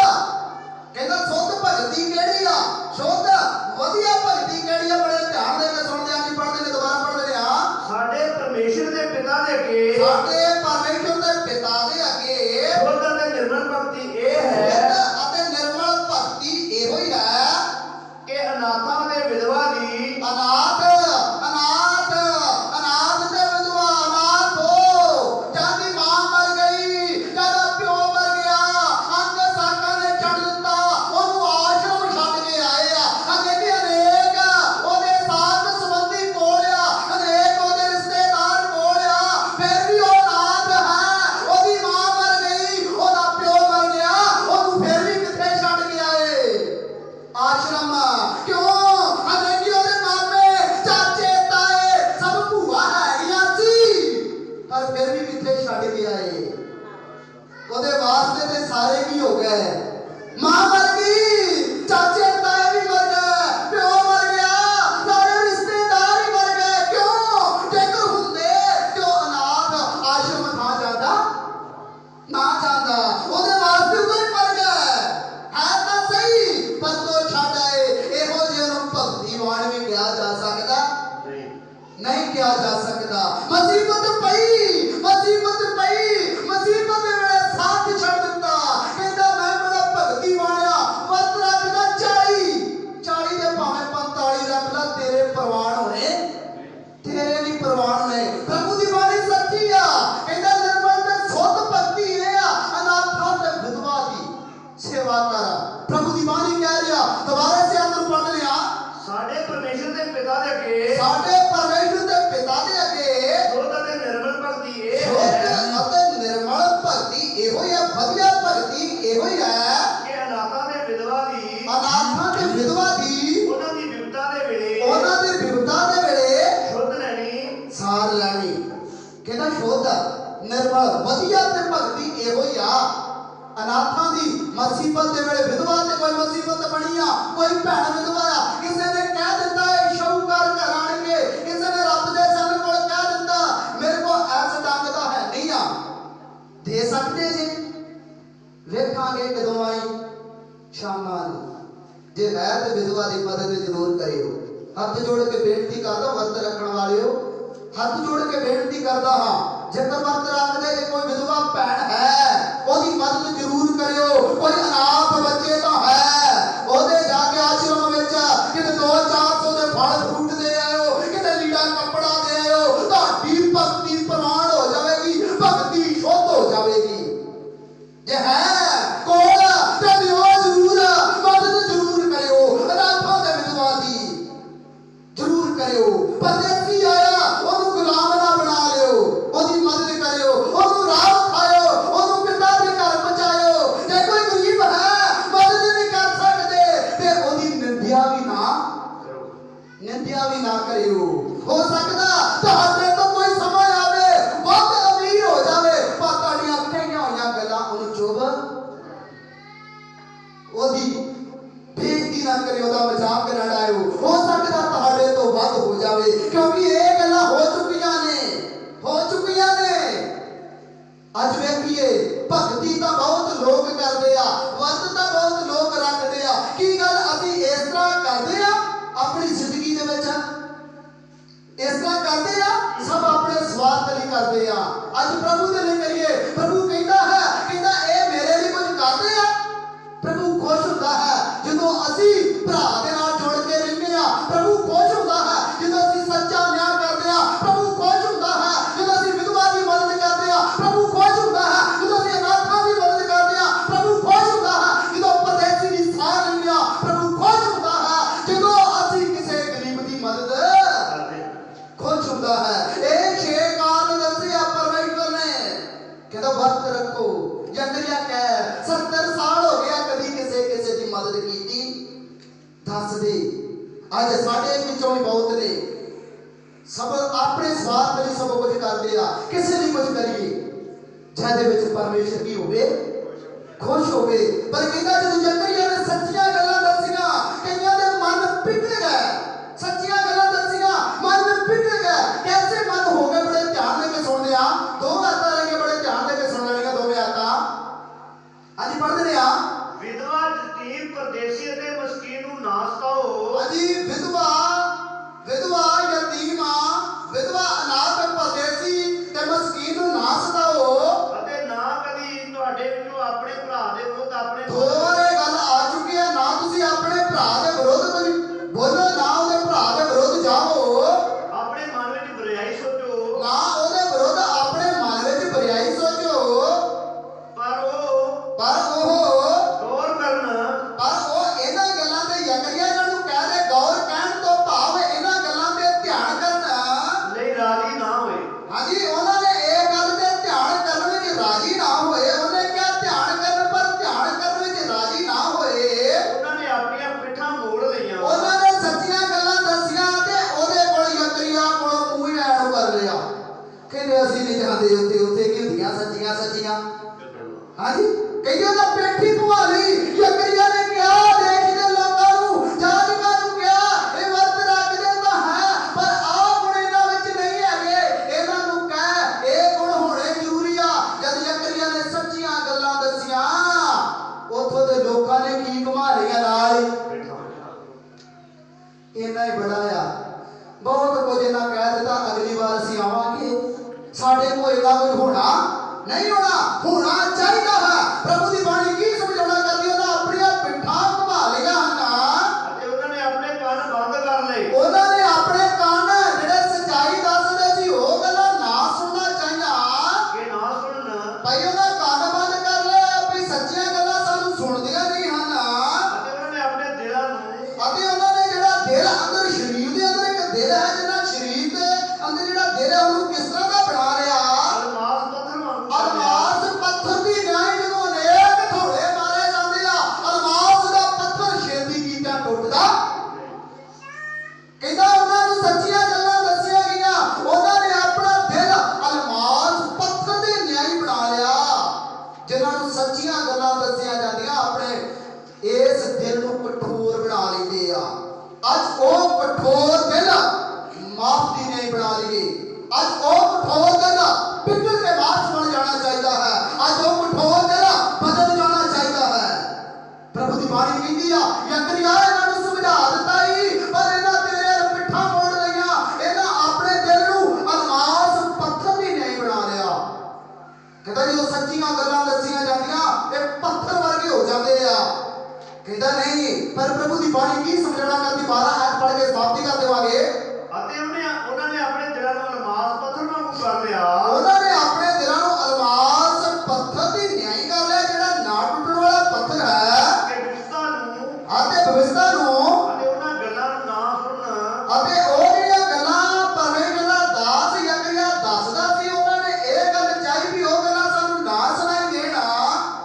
ਭਗਤੀ ਕਿਹੜੀ ਆ, ਸ਼ੁੱਧ ਵਧੀਆ ਭਗਤੀ ਕਿਹੜੀ ਆ। ਬੜੇ ਧਿਆਨ ਦੇ ਕੇ ਸੁਣਦੇ ਆ, ਕੀ ਪੜ੍ਹਦੇ ਨੇ, ਦੁਬਾਰਾ ਪੜ੍ਹਦੇ ਆ। ਸਾਡੇ ਪਰਮੇਸ਼ਰ ਦੇ ਪਿਤਾ ਦੇ ਅੱਗੇ, ਸਾਡੇ ਪਰਮੇਸ਼ਰ ਦੇ ਪਿਤਾ ਦੇ ਅੱਗੇ ਸ਼ੁੱਧ ਅਤੇ ਨਿਰਮਲ ਭਗਤੀ ਇਹ ਹੈ ਅਤੇ ਨਿਰਮਲ ਭਗਤੀ ਇਹੋ ਹੀ ਹੈ ਕਿ ਅਨਾਥਾਂ ਦੇ ਵਿਧਵਾ ਦੀ, ਅਨਾਥ ਤੇ ਵਿਧਵਾ, ਅਨਾਥ ਹੋ ਜਾਂਦੀ ਮਾਂ ਮਰ ਗਈ, ਜਦੋਂ ਪਿਓ ਮਰ ਗਿਆ, ਅੰਗ ਸਾਕਾਂ ਨੇ ਛੱਡ ਦਿੱਤਾ, ਉਹਨੂੰ ਆਸ਼ਰਮ ਛੱਡ ਕੇ ਆਏ ਆ। ਅਨੇਕ ਉਹਦੇ ਸਾਥ ਸੰਬੰਧੀ ਕੋਲ ਆ, ਅਨੇਕ ਉਹਦੇ ਰਿਸ਼ਤੇਦਾਰ ਕੋਲ ਆ, ਫਿਰ ਵੀ ਉਹ ਅਨਾਥ ਹੈ। ਉਹਦੀ ਮਾਂ ਮਰ ਗਈ, ਉਹਦਾ ਪਿਓ ਮਰ ਗਿਆ, ਉਹਨੂੰ ਫਿਰ ਵੀ ਕਿੱਥੇ ਛੱਡ ਕੇ ਆਏ, ਆਸ਼ਰਮ। ਕਿਉਂ? ਅਨੇਕ ਉਹਦੇ ਮਾਮੇ, ਚਾਚੇ, ਤਾਏ ਸਭ ਭੂਆ ਹੈਗੀਆਂ ਸੀ, ਪਰ ਫਿਰ ਵੀ ਕਿੱਥੇ ਛੱਡ ਕੇ ਆਏ। ਉਹਦੇ ਵਾਸਤੇ ਤੇ ਸਾਰੇ ਕੀ ਹੋ ਗਏ, ਮਾਂ ਮਰ ਗਈ, ਚਾਚੇ ਤਾਏ ਵੀ ਮਰ ਗਏ, ਪਿਓ ਮਰ ਗਿਆ, ਸਾਰੇ ਰਿਸ਼ਤੇਦਾਰ ਹੀ ਮਰ ਗਏ। ਕਿਉਂ? ਜੇਕਰ ਹੁੰਦੇ ਤੇ ਉਹ ਅਨਾਥ ਆਸ਼ਰਮ ਥਾਂ ਜਾਂਦਾ ਨਾ ਜਾਂਦਾ, ਉਹਦੇ ਵਾਸਤੇ ਉਹ ਹੀ ਮਰ ਗਏ। ਹੈ ਤਾਂ ਸਹੀ, ਪਰ ਤੋ ਛੱਡ ਆਏ। ਇਹੋ ਜਿਹੇ ਨੂੰ ਭਗਤੀਵਾਨ ਵੀ ਕਿਹਾ ਜਾ ਸਕਦਾ ਨਹੀਂ ਕਿਹਾ ਜਾ ਸਕਦਾ। ਮੁਸੀਬਤ ਪਈ, ਮੁਸੀਬਤ ਦੇ ਵੇਲੇ ਸਾਥ ਛੱਡ ਦਿੱਤਾ। ਕਹਿੰਦਾ ਮੈਂ ਬੜਾ ਭਗਤੀਵਾਨ ਆ, ਵਰਤ ਰੱਖਦਾ 40 ਦੇ ਭਾਵੇਂ 45 ਰੱਖ ਲਾ, ਤੇਰੇ ਪ੍ਰਵਾਨ ਹੋਣੇ, ਤੇਰੇ ਨਹੀਂ ਪ੍ਰਵਾਨ ਹੋਣੇ। ਪ੍ਰਭੂ ਦੀ ਬਾਣੀ ਸੱਚੀ ਆ। ਕਹਿੰਦਾ ਨਿਰਮਲ ਤੇ ਸੁੱਧ ਭਗਤੀ ਇਹ ਆ, ਅਨਾਥਾਂ ਤੇ ਵਿਧਵਾ ਦੀ ਸੇਵਾ ਕਰ। ਪ੍ਰਭੂ ਦੀ ਬਾਣੀ ਕਹਿ ਰਿਹਾ, ਦੁਬਾਰਾ ਸੇ ਅੰਦਰ ਪੜ੍ਹ ਲਿਆ, ਸਾਡੇ ਪਰਮੇਸ਼ਰ ਦੇ ਪਿਤਾ ਦੇ ਅੱਗੇ, ਸਾਡੇ ਪਰਮੇਸ਼ਰ ਦੇ ਪਿਤਾ ਦੇ ਅੱਗੇ ਸ਼ੁੱਧ ਅਤੇ ਨਿਰਮਲ ਭਗਤੀ ਇਹ ਸ਼ੁੱਧ ਹੈ ਅਤੇ ਨਿਰਮਲ ਭਗਤੀ ਇਹੋ ਹੀ ਹੈ, ਵਧੀਆ ਭਗਤੀ ਇਹੋ ਹੀ ਹੈ ਕਿ ਅਨਾਥਾਂ ਦੇ ਵਿਧਵਾ ਦੀ, ਅਨਾਥਾਂ ਤੇ ਵਿਧਵਾ ਦੀ ਉਹਨਾਂ ਦੀ ਵਿਪਤਾ ਦੇ ਵੇਲੇ, ਉਹਨਾਂ ਦੀ ਵਿਪਤਾ ਦੇ ਵੇਲੇ ਸ਼ੁੱਧ ਰਹਿਣੀ, ਸਾਰ ਲੈਣੀ। ਕਹਿੰਦਾ ਸ਼ੁੱਧ ਨਿਰਮਲ ਵਧੀਆ ਤੇ ਭਗਤੀ ਇਹੋ ਹੀ ਆ। ਅਨਾਥਾਂ ਦੀ ਮੁਸੀਬਤ ਦੇ ਵੇਲੇ, ਵਿਧਵਾ ਤੇ ਕੋਈ ਮੁਸੀਬਤ ਬਣੀ ਆ, ਕੋਈ ਭੈਣ ਵਿਧਵਾ ਆ, ਕਿਸੇ ਨੇ ਕਹਿ ਦਿੱਤਾ ਇਹ ਸ਼ੌਹੂਕਾਰ ਘਰ ਆਣ ਕੇ, ਕਿਸੇ ਨੇ ਰੱਬ ਦੇ ਸਨ ਕੋਲ ਕਹਿ ਦਿੱਤਾ ਮੇਰੇ ਕੋਲ ਐਸ ਡੰਗ ਦਾ ਹੈ ਨਹੀਂ ਆ, ਦੇ ਸਕਦੇ ਜੀ, ਵੇਖਾਂਗੇ ਕਦੋਂ ਆਈ, ਸ਼ਾਮਾਂ ਨੂੰ। ਜੇ ਹੈ ਤੇ ਵਿਧਵਾ ਦੀ ਮਦਦ ਜ਼ਰੂਰ ਕਰਿਓ। ਹੱਥ ਜੋੜ ਕੇ ਬੇਨਤੀ ਕਰਦਾ, ਵਰਤ ਰੱਖਣ ਵਾਲਿਓ, ਹੱਥ ਜੋੜ ਕੇ ਬੇਨਤੀ ਕਰਦਾ ਹਾਂ, ਜੇਕਰ ਵਰਤ ਰੱਖਦੇ ਜੇ ਕੋਈ ਵਿਧਵਾ ਭੈਣ ਹੈ, ਉਹਦੀ ਮਦਦ ਜ਼ਰੂਰ ਕਰਿਓ। ਕੋਈ ਅਨਾਥ ਬੱਚੇ ਤਾਂ ਹੈ, ਉਹਦੇ ਜਾ ਕੇ ਆਸ਼ਰਮ ਵਿੱਚ ਕਿਤੇ 200-400 ਦੇ ਫਲ ਫਰੂਟ ਦੇ ਆਇਓ, ਕਿਤੇ ਲੀੜਾ ਕੱਪੜਾ ਦੇ ਆਇਓ। ਤੁਹਾਡੀ ਭਗਤੀ ਪ੍ਰਵਾਨ ਹੋ ਜਾਵੇਗੀ, ਭਗਤੀ ਸ਼ੁੱਧ ਹੋ ਜਾਵੇਗੀ। ਜੇ ਹੈ ਕੋਲ ਤੇ ਦਿਓ ਜ਼ਰੂਰ, ਮਦਦ ਜ਼ਰੂਰ ਕਰਿਓ। ਅਨਾਥਾਂ ਦੇ ਵਿਧਵਾ ਦੀ ਜ਼ਰੂਰ ਕਰਿਓ। ਪਰਦੇਸੀ ਆਇਆ, ਉਹਨੂੰ ਗੁਲਾਮ ਨਾ ਬਣਾ ਲਿਓ, ਉਹਦੀ ਮਦਦ ਕਰਿਓ, ਉਹਨੂੰ ਰਾਹ ਖਾਇਓ, ਉਹਨੂੰ ਪਿਤਾ ਦੇ ਘਰ ਪਹੁੰਚਾਇਓ। ਜੇ ਕੋਈ ਗਰੀਬ ਹੈ, ਮਦਦ ਨਹੀਂ ਕਰ ਸਕਦੇ ਤੇ ਉਹਦੀ ਨਿੰਦਿਆ ਵੀ ਨਾ ਕਰਿਓ। ਹੋ ਸਕਦਾ ਤੁਹਾਡੇ ਤੋਂ ਕੋਈ ਸਮਾਂ ਆਵੇ, ਬਹੁਤ ਅਮੀਰ ਹੋ ਜਾਵੇ, ਪਰ ਤੁਹਾਡੀਆਂ ਕਹੀਆਂ ਹੋਈਆਂ ਗੱਲਾਂ ਉਹਨੂੰ ਚੁੱਭ, ਉਹਦੀ ਬੇਇੱਜ਼ਤੀ ਨਾ ਕਰਿਓ, ਉਹਦਾ ਮਜ਼ਾਕ ਨਾ ਉਡਾਇਓ। ਹੋ ਸਕਦਾ ਤੁਹਾਡੇ ਤੋਂ ਵੱਧ ਹੋ ਜਾਵੇ, ਕਿਉਂਕਿ ਇਹ ਗੱਲਾਂ ਹੋ ਚੁੱਕੀਆਂ ਨੇ। ਅੱਜ ਵੇਖੀਏ, ਭਗਤੀ ਤਾਂ ਬਹੁਤ ਲੋਕ ਕਰਦੇ ਆ, ਵਰਤ ਤਾਂ ਬਹੁਤ ਲੋਕ ਰੱਖਦੇ ਆ। ਕੀ ਗੱਲ ਅਸੀਂ ਇਸ ਤਰ੍ਹਾਂ ਕਰਦੇ ਆ ਆਪਣੀ ਜ਼ਿੰਦਗੀ ਦੇ ਵਿੱਚ? ਇਸ ਤਰ੍ਹਾਂ ਕਰਦੇ ਆ, ਸਭ ਆਪਣੇ ਸਵਾਰਥ ਲਈ ਕਰਦੇ ਆ। ਅੱਜ ਪ੍ਰਭੂ ਦੇ ਲਈ ਕਰੀਏ। ਪ੍ਰਭੂ ਕਹਿੰਦਾ ਇਹ ਮੇਰੇ ਲਈ ਕੁਝ ਕਰਦੇ ਆ। ਪ੍ਰਭੂ ਖੁਸ਼ ਹੁੰਦਾ ਹੈ ਜਦੋਂ ਅਸੀਂ ਭਰਾ ਦੇ ਨਾਲ ਜੁੜ ਕੇ ਰਹਿੰਦੇ ਆ। ਪ੍ਰਭੂ ਖੁਸ਼ ਹੁੰਦਾ ਹੈ ਜਦੋਂ ਅਸੀਂ ਸੱਚਾ ਨਿਆਂ ਕਰਦੇ ਆ। ਪ੍ਰਭੂ ਖੁਸ਼ ਹੁੰਦਾ ਹੈ ਜਦੋਂ ਅਸੀਂ ਵਿਧਵਾ ਦੀ ਮਦਦ ਕਰਦੇ ਆ। ਪ੍ਰਭੂ ਖੁਸ਼ ਹੁੰਦਾ ਹੈ ਜਦੋਂ ਅਸੀਂ ਅਨਾਥਾਂ ਦੀ ਮਦਦ ਕਰਦੇ ਆ। ਪ੍ਰਭੂ ਖੁਸ਼ ਹੁੰਦਾ ਹੈ ਜਦੋਂ ਪਰਦੇਸੀ ਦੀ ਸਾਰ ਲੈਂਦੇ ਆ। ਪ੍ਰਭੂ ਖੁਸ਼ ਹੁੰਦਾ ਹੈ ਜਦੋਂ ਅਸੀਂ ਕਿਸੇ ਗਰੀਬ ਦੀ ਮਦਦ ਕਰਦੇ ਆ। ਖੁਸ਼ ਹੁੰਦਾ ਹੈ। ਇਹ 6 ਕਾਰਨ ਦੱਸੇ ਆ ਪਰਮੇਸ਼ਵਰ ਨੇ। ਕਹਿੰਦਾ ਵਰਤ ਰੱਖੋ। ਜਕਰੀਆ ਕਹਿ 70 ਸਾਲ ਹੋ ਗਿਆ ਕਦੀ ਕਿਸੇ ਦੀ ਮਦਦ ਕੀਤੀ। ਦੱਸ ਦੇ, ਅੱਜ ਸਾਡੇ ਵਿੱਚੋਂ ਵੀ ਬਹੁਤ ਨੇ, ਸਭ ਆਪਣੇ ਸਵਾਰਥ ਲਈ ਸਭ ਕੁਝ ਕਰਦੇ ਆ, ਕਿਸੇ ਲਈ ਕੁਝ ਕਰੀਏ ਜਿਹਦੇ ਵਿੱਚ ਪਰਮੇਸ਼ਰ ਕੀ ਹੋਵੇ, ਖੁਸ਼ ਹੋਵੇ। ਪਰ ਕਹਿੰਦਾ ਜਦੋਂ ਜਕਰੀਆ ਨੇ ਸੱਚੀਆਂ ਗੱਲਾਂ ਦੱਸੀਆਂ, ਕਈਆਂ ਦੇ ਮਨ ਪਿਘਲ ਗਏ। ਸੱਚੀਆਂ ਗੱਲਾਂ ਦੱਸੀਆਂ, ਮਨ ਪਿਘਲ ਗਏ। कैसे मन हो गए? बड़े ध्यान देके सुनने आ। 2 आयतां लेके बड़े ध्यान देके सुन लेंगे। 2 आयतां सच्चियां सच्चियां हाँ जी कहते ना पेठी भुआली यकरिया ने क्या देश दे लोकां नूं जातिकां नूं क्या ये वर्त रखदे तां है पर आ गुण इन्हां विच नहीं हैगे इन्हां नूं कह ये गुण होणे जरूरी आ जद यकरिया ने सच्चियां गल्लां दसियां उथों दे लोकां ने की घुमा लिया नाल इन्ना ही बड़ा आ बहुत कुछ इन्हां कह दित्ता अगली बार असीं आवांगे साडे कोल इन्ना कुछ होना नहीं होना चाहिए है प्रभु की बाणी की समझाना करदी उन्हां अपनी पिठा घुमा लिया ना ਅਤੇ ਉਹਨਾਂ ਨੇ ਆਪਣੇ ਕੰਨ ਬੰਦ ਕਰ ਲਏ ਉਹਨਾਂ ਨੇ ਆਪਣੇ ਕੰਨ ਜਿਹੜੇ ਸੱਚਾਈ ਦੱਸਦੇ ਸੀ ਉਹ ਗੱਲਾਂ ਨਾ ਸੁਣਨਾ ਚਾਹੀਦਾ ਕਿ ਨਾ ਸੁਣਨ ਭਾਈ ਉਹਨਾਂ ਕੰਨ ਬੰਦ ਕਰ ਲਏ ਵੀ ਸੱਚੀਆਂ ਗੱਲਾਂ ਸਾਨੂੰ ਸੁਣਦੀਆਂ ਨਹੀਂ ਹਨ ਅਤੇ ਉਹਨਾਂ ਨੇ ਆਪਣੇ ਦਿਲਾਂ ਨੂੰ ਅਤੇ ਉਹਨਾਂ ਨੇ ਜਿਹੜਾ ਦਿਲ ਅੰਦਰ ਸਰੀਰ ਦੇ ਅੰਦਰ ਇੱਕ ਦਿਲ ਹੈ ਜਿਹੜਾ ਸਰੀਰ ਦੇ ਅੰਦਰ ਜਿਹੜਾ ਦਿਲ ਹੈ ਉਹਨੂੰ ਕਿਸ ਤਰ੍ਹਾਂ ਦਾ ਬਣਾ ਲਿਆ ਅਲਮਾਸ ਪੱਥਰ ਵਾਂਗੂ ਕਰ ਲਿਆ। ਅਲਮਾਸ ਪੱਥਰ ਦੀ ਨਿਆਈ ਜਦੋਂ ਅਨੇਕ ਥੋੜੇ ਮਾਰੇ ਜਾਂਦੇ ਆ ਅਲਮਾਸ ਦਾ ਪੱਥਰ ਛੇਤੀ ਕੀਤਾ ਟੁੱਟਦਾ ਕਹਿੰਦਾ ਉਹਨਾਂ ਨੂੰ ਸੱਚੀਆਂ ਗੱਲਾਂ ਦੱਸੀਆਂ ਗਈਆਂ ਉਹਨਾਂ ਨੇ ਆਪਣਾ ਦਿਲ ਅਲਮਾਸ ਪੱਥਰ ਦੀ ਨਿਆਈ ਬਣਾ ਲਿਆ ਜਿਨ੍ਹਾਂ ਨੂੰ ਸੱਚੀਆਂ ਗੱਲਾਂ ਦੱਸੀਆਂ ਜਾਂਦੀਆਂ ਆਪਣੇ ਇਸ ਦਿਲ ਨੂੰ ਕਠੋਰ ਬਣਾ ਲੈਂਦੇ ਆ ਅੱਜ ਉਹ ਕਠੋਰ ਦਿਲ ਮਾਫ ਦੀ ਨਹੀਂ ਬਣਾ ਲਈਏ ਅੱਜ ਉਹ ਕਠੋਰ ਦਿਲ ਪਿੱਤਲ ਦੇ ਵਾਸ ਬਣ ਜਾਣਾ ਚਾਹੀਦਾ ਹੈ ਅੱਜ ਉਹ ਕਠੋਰ ਦਿਲ ਬਦਲ ਜਾਣਾ ਚਾਹੀਦਾ ਹੈ ਪ੍ਰਭੂ ਦੀ ਬਾਣੀ ਕਹਿੰਦੀ ਆ ਯਕਰੀਆ ਇਹਨਾਂ ਨੂੰ ਸਮਝਾ ਦਿੱਤਾ ਹੀ ਪਰ ਇਹਨਾਂ ਤੇਰੇ ਪਿੱਠਾ ਮੋੜ ਲਈਆਂ ਇਹਨਾਂ ਆਪਣੇ ਦਿਲ ਨੂੰ ਅਲਮਾਸ ਪੱਥਰ ਦੀ ਨਹੀਂ ਬਣਾ ਲਿਆ ਕਹਿੰਦਾ ਜਦੋਂ ਸੱਚੀਆਂ ਗੱਲਾਂ ਦੱਸੀਆਂ ਜਾਂਦੀਆਂ ਇਹ ਪੱਥਰ ਵਰਗੇ ਹੋ ਜਾਂਦੇ ਆ ਕਹਿੰਦਾ ਨਹੀਂ ਪਰ ਪ੍ਰਭੂ ਦੀ ਬਾਣੀ ਕੀ ਸਮਝਾਣਾ ਕਰਦੀ 12 ਐਤ ਪੜ੍ਹ ਕੇ ਸਮਾਪਤੀ ਕਰ ਦੇਵਾਂਗੇ ਅਤੇ ਉਹਨਾਂ ਨੇ ਆਪਣੇ ਦਿਲਾਂ ਨੂੰ ਅਲਮਾਸ ਪੱਥਰ ਵਾਂਗੂ ਕਰ ਲਿਆ ਉਹਨਾਂ ਨੇ ਆਪਣੇ ਦਿਲਾਂ ਨੂੰ ਅਲਮਾਸ ਪੱਥਰ ਦੀ ਨਿਆਈ ਕਰ ਲਿਆ ਜਿਹੜਾ ਨਾ ਟੁੱਟਣ ਵਾਲਾ ਪੱਥਰ ਹੈ ਕਿ ਵਿਵਸਥਾ ਨੂੰ ਅਤੇ ਵਿਵਸਥਾ ਨੂੰ ਅਤੇ ਉਹਨਾਂ ਗੱਲਾਂ ਨੂੰ ਨਾ ਸੁਣਨ ਅਤੇ ਉਹ ਜਿਹੜੀਆਂ ਗੱਲਾਂ ਪਰਮੇਸ਼ਰ ਦਾ ਦਾਸ ਯਕਰੀਆ ਦੱਸਦਾ ਸੀ ਉਹਨਾਂ ਨੇ ਇਹ ਗੱਲ ਚਾਹੀ ਵੀ ਉਹ ਗੱਲਾਂ ਸਾਨੂੰ ਨਾ ਸੁਣਾਈ ਦੇਣਾ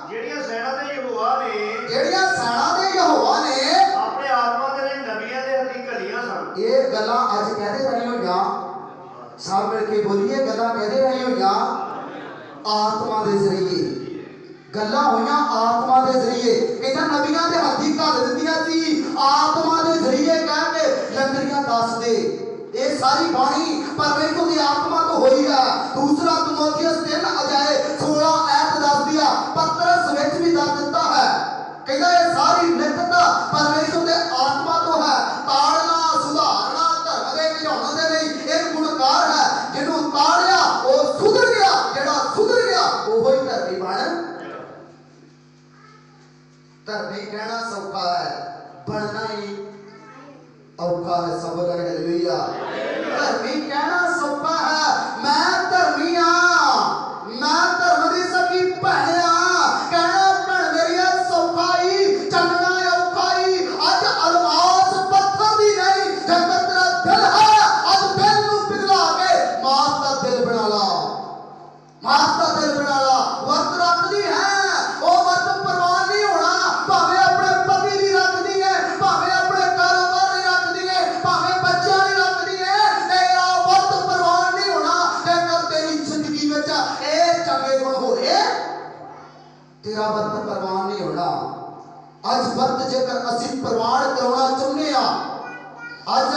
ਜਿਹੜੀਆਂ ਸੈਨਾ ਦੇ ਯਹੋਵਾ ਨੇ ਜਿਹੜੀਆਂ ਸਾਣਾ ਦੇ ਯਹੋਵਾ ਨੇ ਆਪਣੇ ਆਤਮਾ ਦੇ ਲਈ ਨਬੀਆਂ ਦੇ ਹੱਥੀਂ ਘੱਲੀਆਂ ਸਨ ਇਹ ਗੱਲਾਂ ਅੱਜ ਕਹਦੇ ਰਹੀ ਹੋਈਆਂ ਸਭ ਮਿਲ ਕੇ ਬੋਲੀਏ ਗੱਲਾਂ ਕਹਦੇ ਰਹੀ ਹੋਈਆਂ ਆਤਮਾ ਦੇ ਜ਼ਰੀਏ ਗੱਲਾਂ ਹੋਈਆਂ ਆਤਮਾ ਦੇ ਜ਼ਰੀਏ ਕਹਿੰਦਾ ਨਬੀਆਂ ਦੇ ਹੱਥੀਂ ਘੱਲ ਦਿੱਤੀਆਂ ਸੀ ਆਤਮਾ ਦੇ ਜ਼ਰੀਏ ਕਹਿ ਕੇ ਯਕਰੀਆ ਦੱਸਦੇ ਇਹ ਸਾਰੀ ਬਾਣੀ ਪਰਮੇਸ਼ਰ ਦੀ ਆਤਮਾ ਤੋਂ ਹੋਈ ਹੈ ਦੂਸਰਾ ਤਿਮੋਥੀਅਸ 3 ਅਧਿਆਇ 16 ਐਤ ਦੱਸਦੀ ਆ ਪਤਰਸ ਵਿੱਚ ਵੀ ਦੱਸ ਦਿੱਤਾ ਹੈ ਕਹਿੰਦਾ ਇਹ ਸਾਰੀ ਲਿਖਤ ਪਰਮੇਸ਼ਰ ਦੇ ਆਤਮਾ ਤੋਂ ਹੈ ਤਾੜਨਾ ਸੁਧਾਰਨਾ ਧਰਮ ਦੇ ਘਿਰਾਉਣ ਦੇ ਲਈ ਇੱਕ ਗੁਣਕਾਰ ਹੈ ਜਿਹਨੂੰ ਤਾੜਿਆ ਉਹ ਸੁਧਰ ਗਿਆ ਜਿਹੜਾ ਸੁਧਰ ਗਿਆ ਉਹ ਹੀ ਧਰਮੀ ਬਣ ਧਰਮੀ ਕਹਿਣਾ ਸੌਖਾ ਹੈ ਬਣਨਾ ਹੀ ਔਖਾ ਹੈ ਸਭ ਲੋਕ ਹਾਲੇਲੂਇਆ ਧਰਮੀ ਕਹਿਣਾ ਸੌਖਾ ਹੈ ਮੈਂ ਧਰਮੀ ਆ ਮੈਂ ਧਰਮ ਦੀ ਸਕੀ ਭੈਣ ਆ ਕਹਿਣਾ ਭੈਣ ਮੇਰੀ ਸੌਖਾ ਹੀ ਚੱਲਣਾ ਔਖਾ ਹੀ ਅੱਜ ਅਲਮਾਸ ਪੱਥਰ ਦੀ ਨਹੀਂ ਜੇਕਰ ਤੇਰਾ ਦਿਲ ਹੈ ਅੱਜ ਦਿਲ ਨੂੰ ਪਿਘਲਾ ਕੇ ਮਾਸ ਦਾ ਦਿਲ ਬਣਾ ਲਾ ਮਾਸ ਦਾ ਦਿਲ ਬਣਾ ਲਾ ਵਰਤ ਰੱਖਦੀ ਹੈ ਉਹ ਵਰਤ ਪ੍ਰਵਾਨ ਨਹੀਂ ਹੋਣਾ ਭਾਵੇਂ ਆਪਣੇ ਪਤੀ ਦੀ ਰੱਖਦੀ ਹੈ ਭਾਵੇਂ ਆਪਣੇ ਕਾਰੋਬਾਰ ਦੀ ਰੱਖਦੀ ਹੈ ਭਾਵੇਂ ਬੱਚਿਆਂ ਦੀ ਰੱਖਦੀ ਹੈ ਤੇਰਾ ਵਰਤ ਪ੍ਰਵਾਨ ਨਹੀਂ ਹੋਣਾ ਜੇਕਰ ਤੇਰੀ ਜ਼ਿੰਦਗੀ ਵਿੱਚ ਇਹ ਚੰਗੇ ਗੁਣ ਹੋਏ ਤੇਰਾ ਵਰਤ ਪ੍ਰਵਾਨ ਨਹੀਂ ਹੋਣਾ ਅੱਜ ਵਰਤ ਜੇਕਰ ਅਸੀਂ ਪ੍ਰਵਾਨ ਕਰਾਉਣਾ ਚਾਹੁੰਦੇ ਆ ਅੱਜ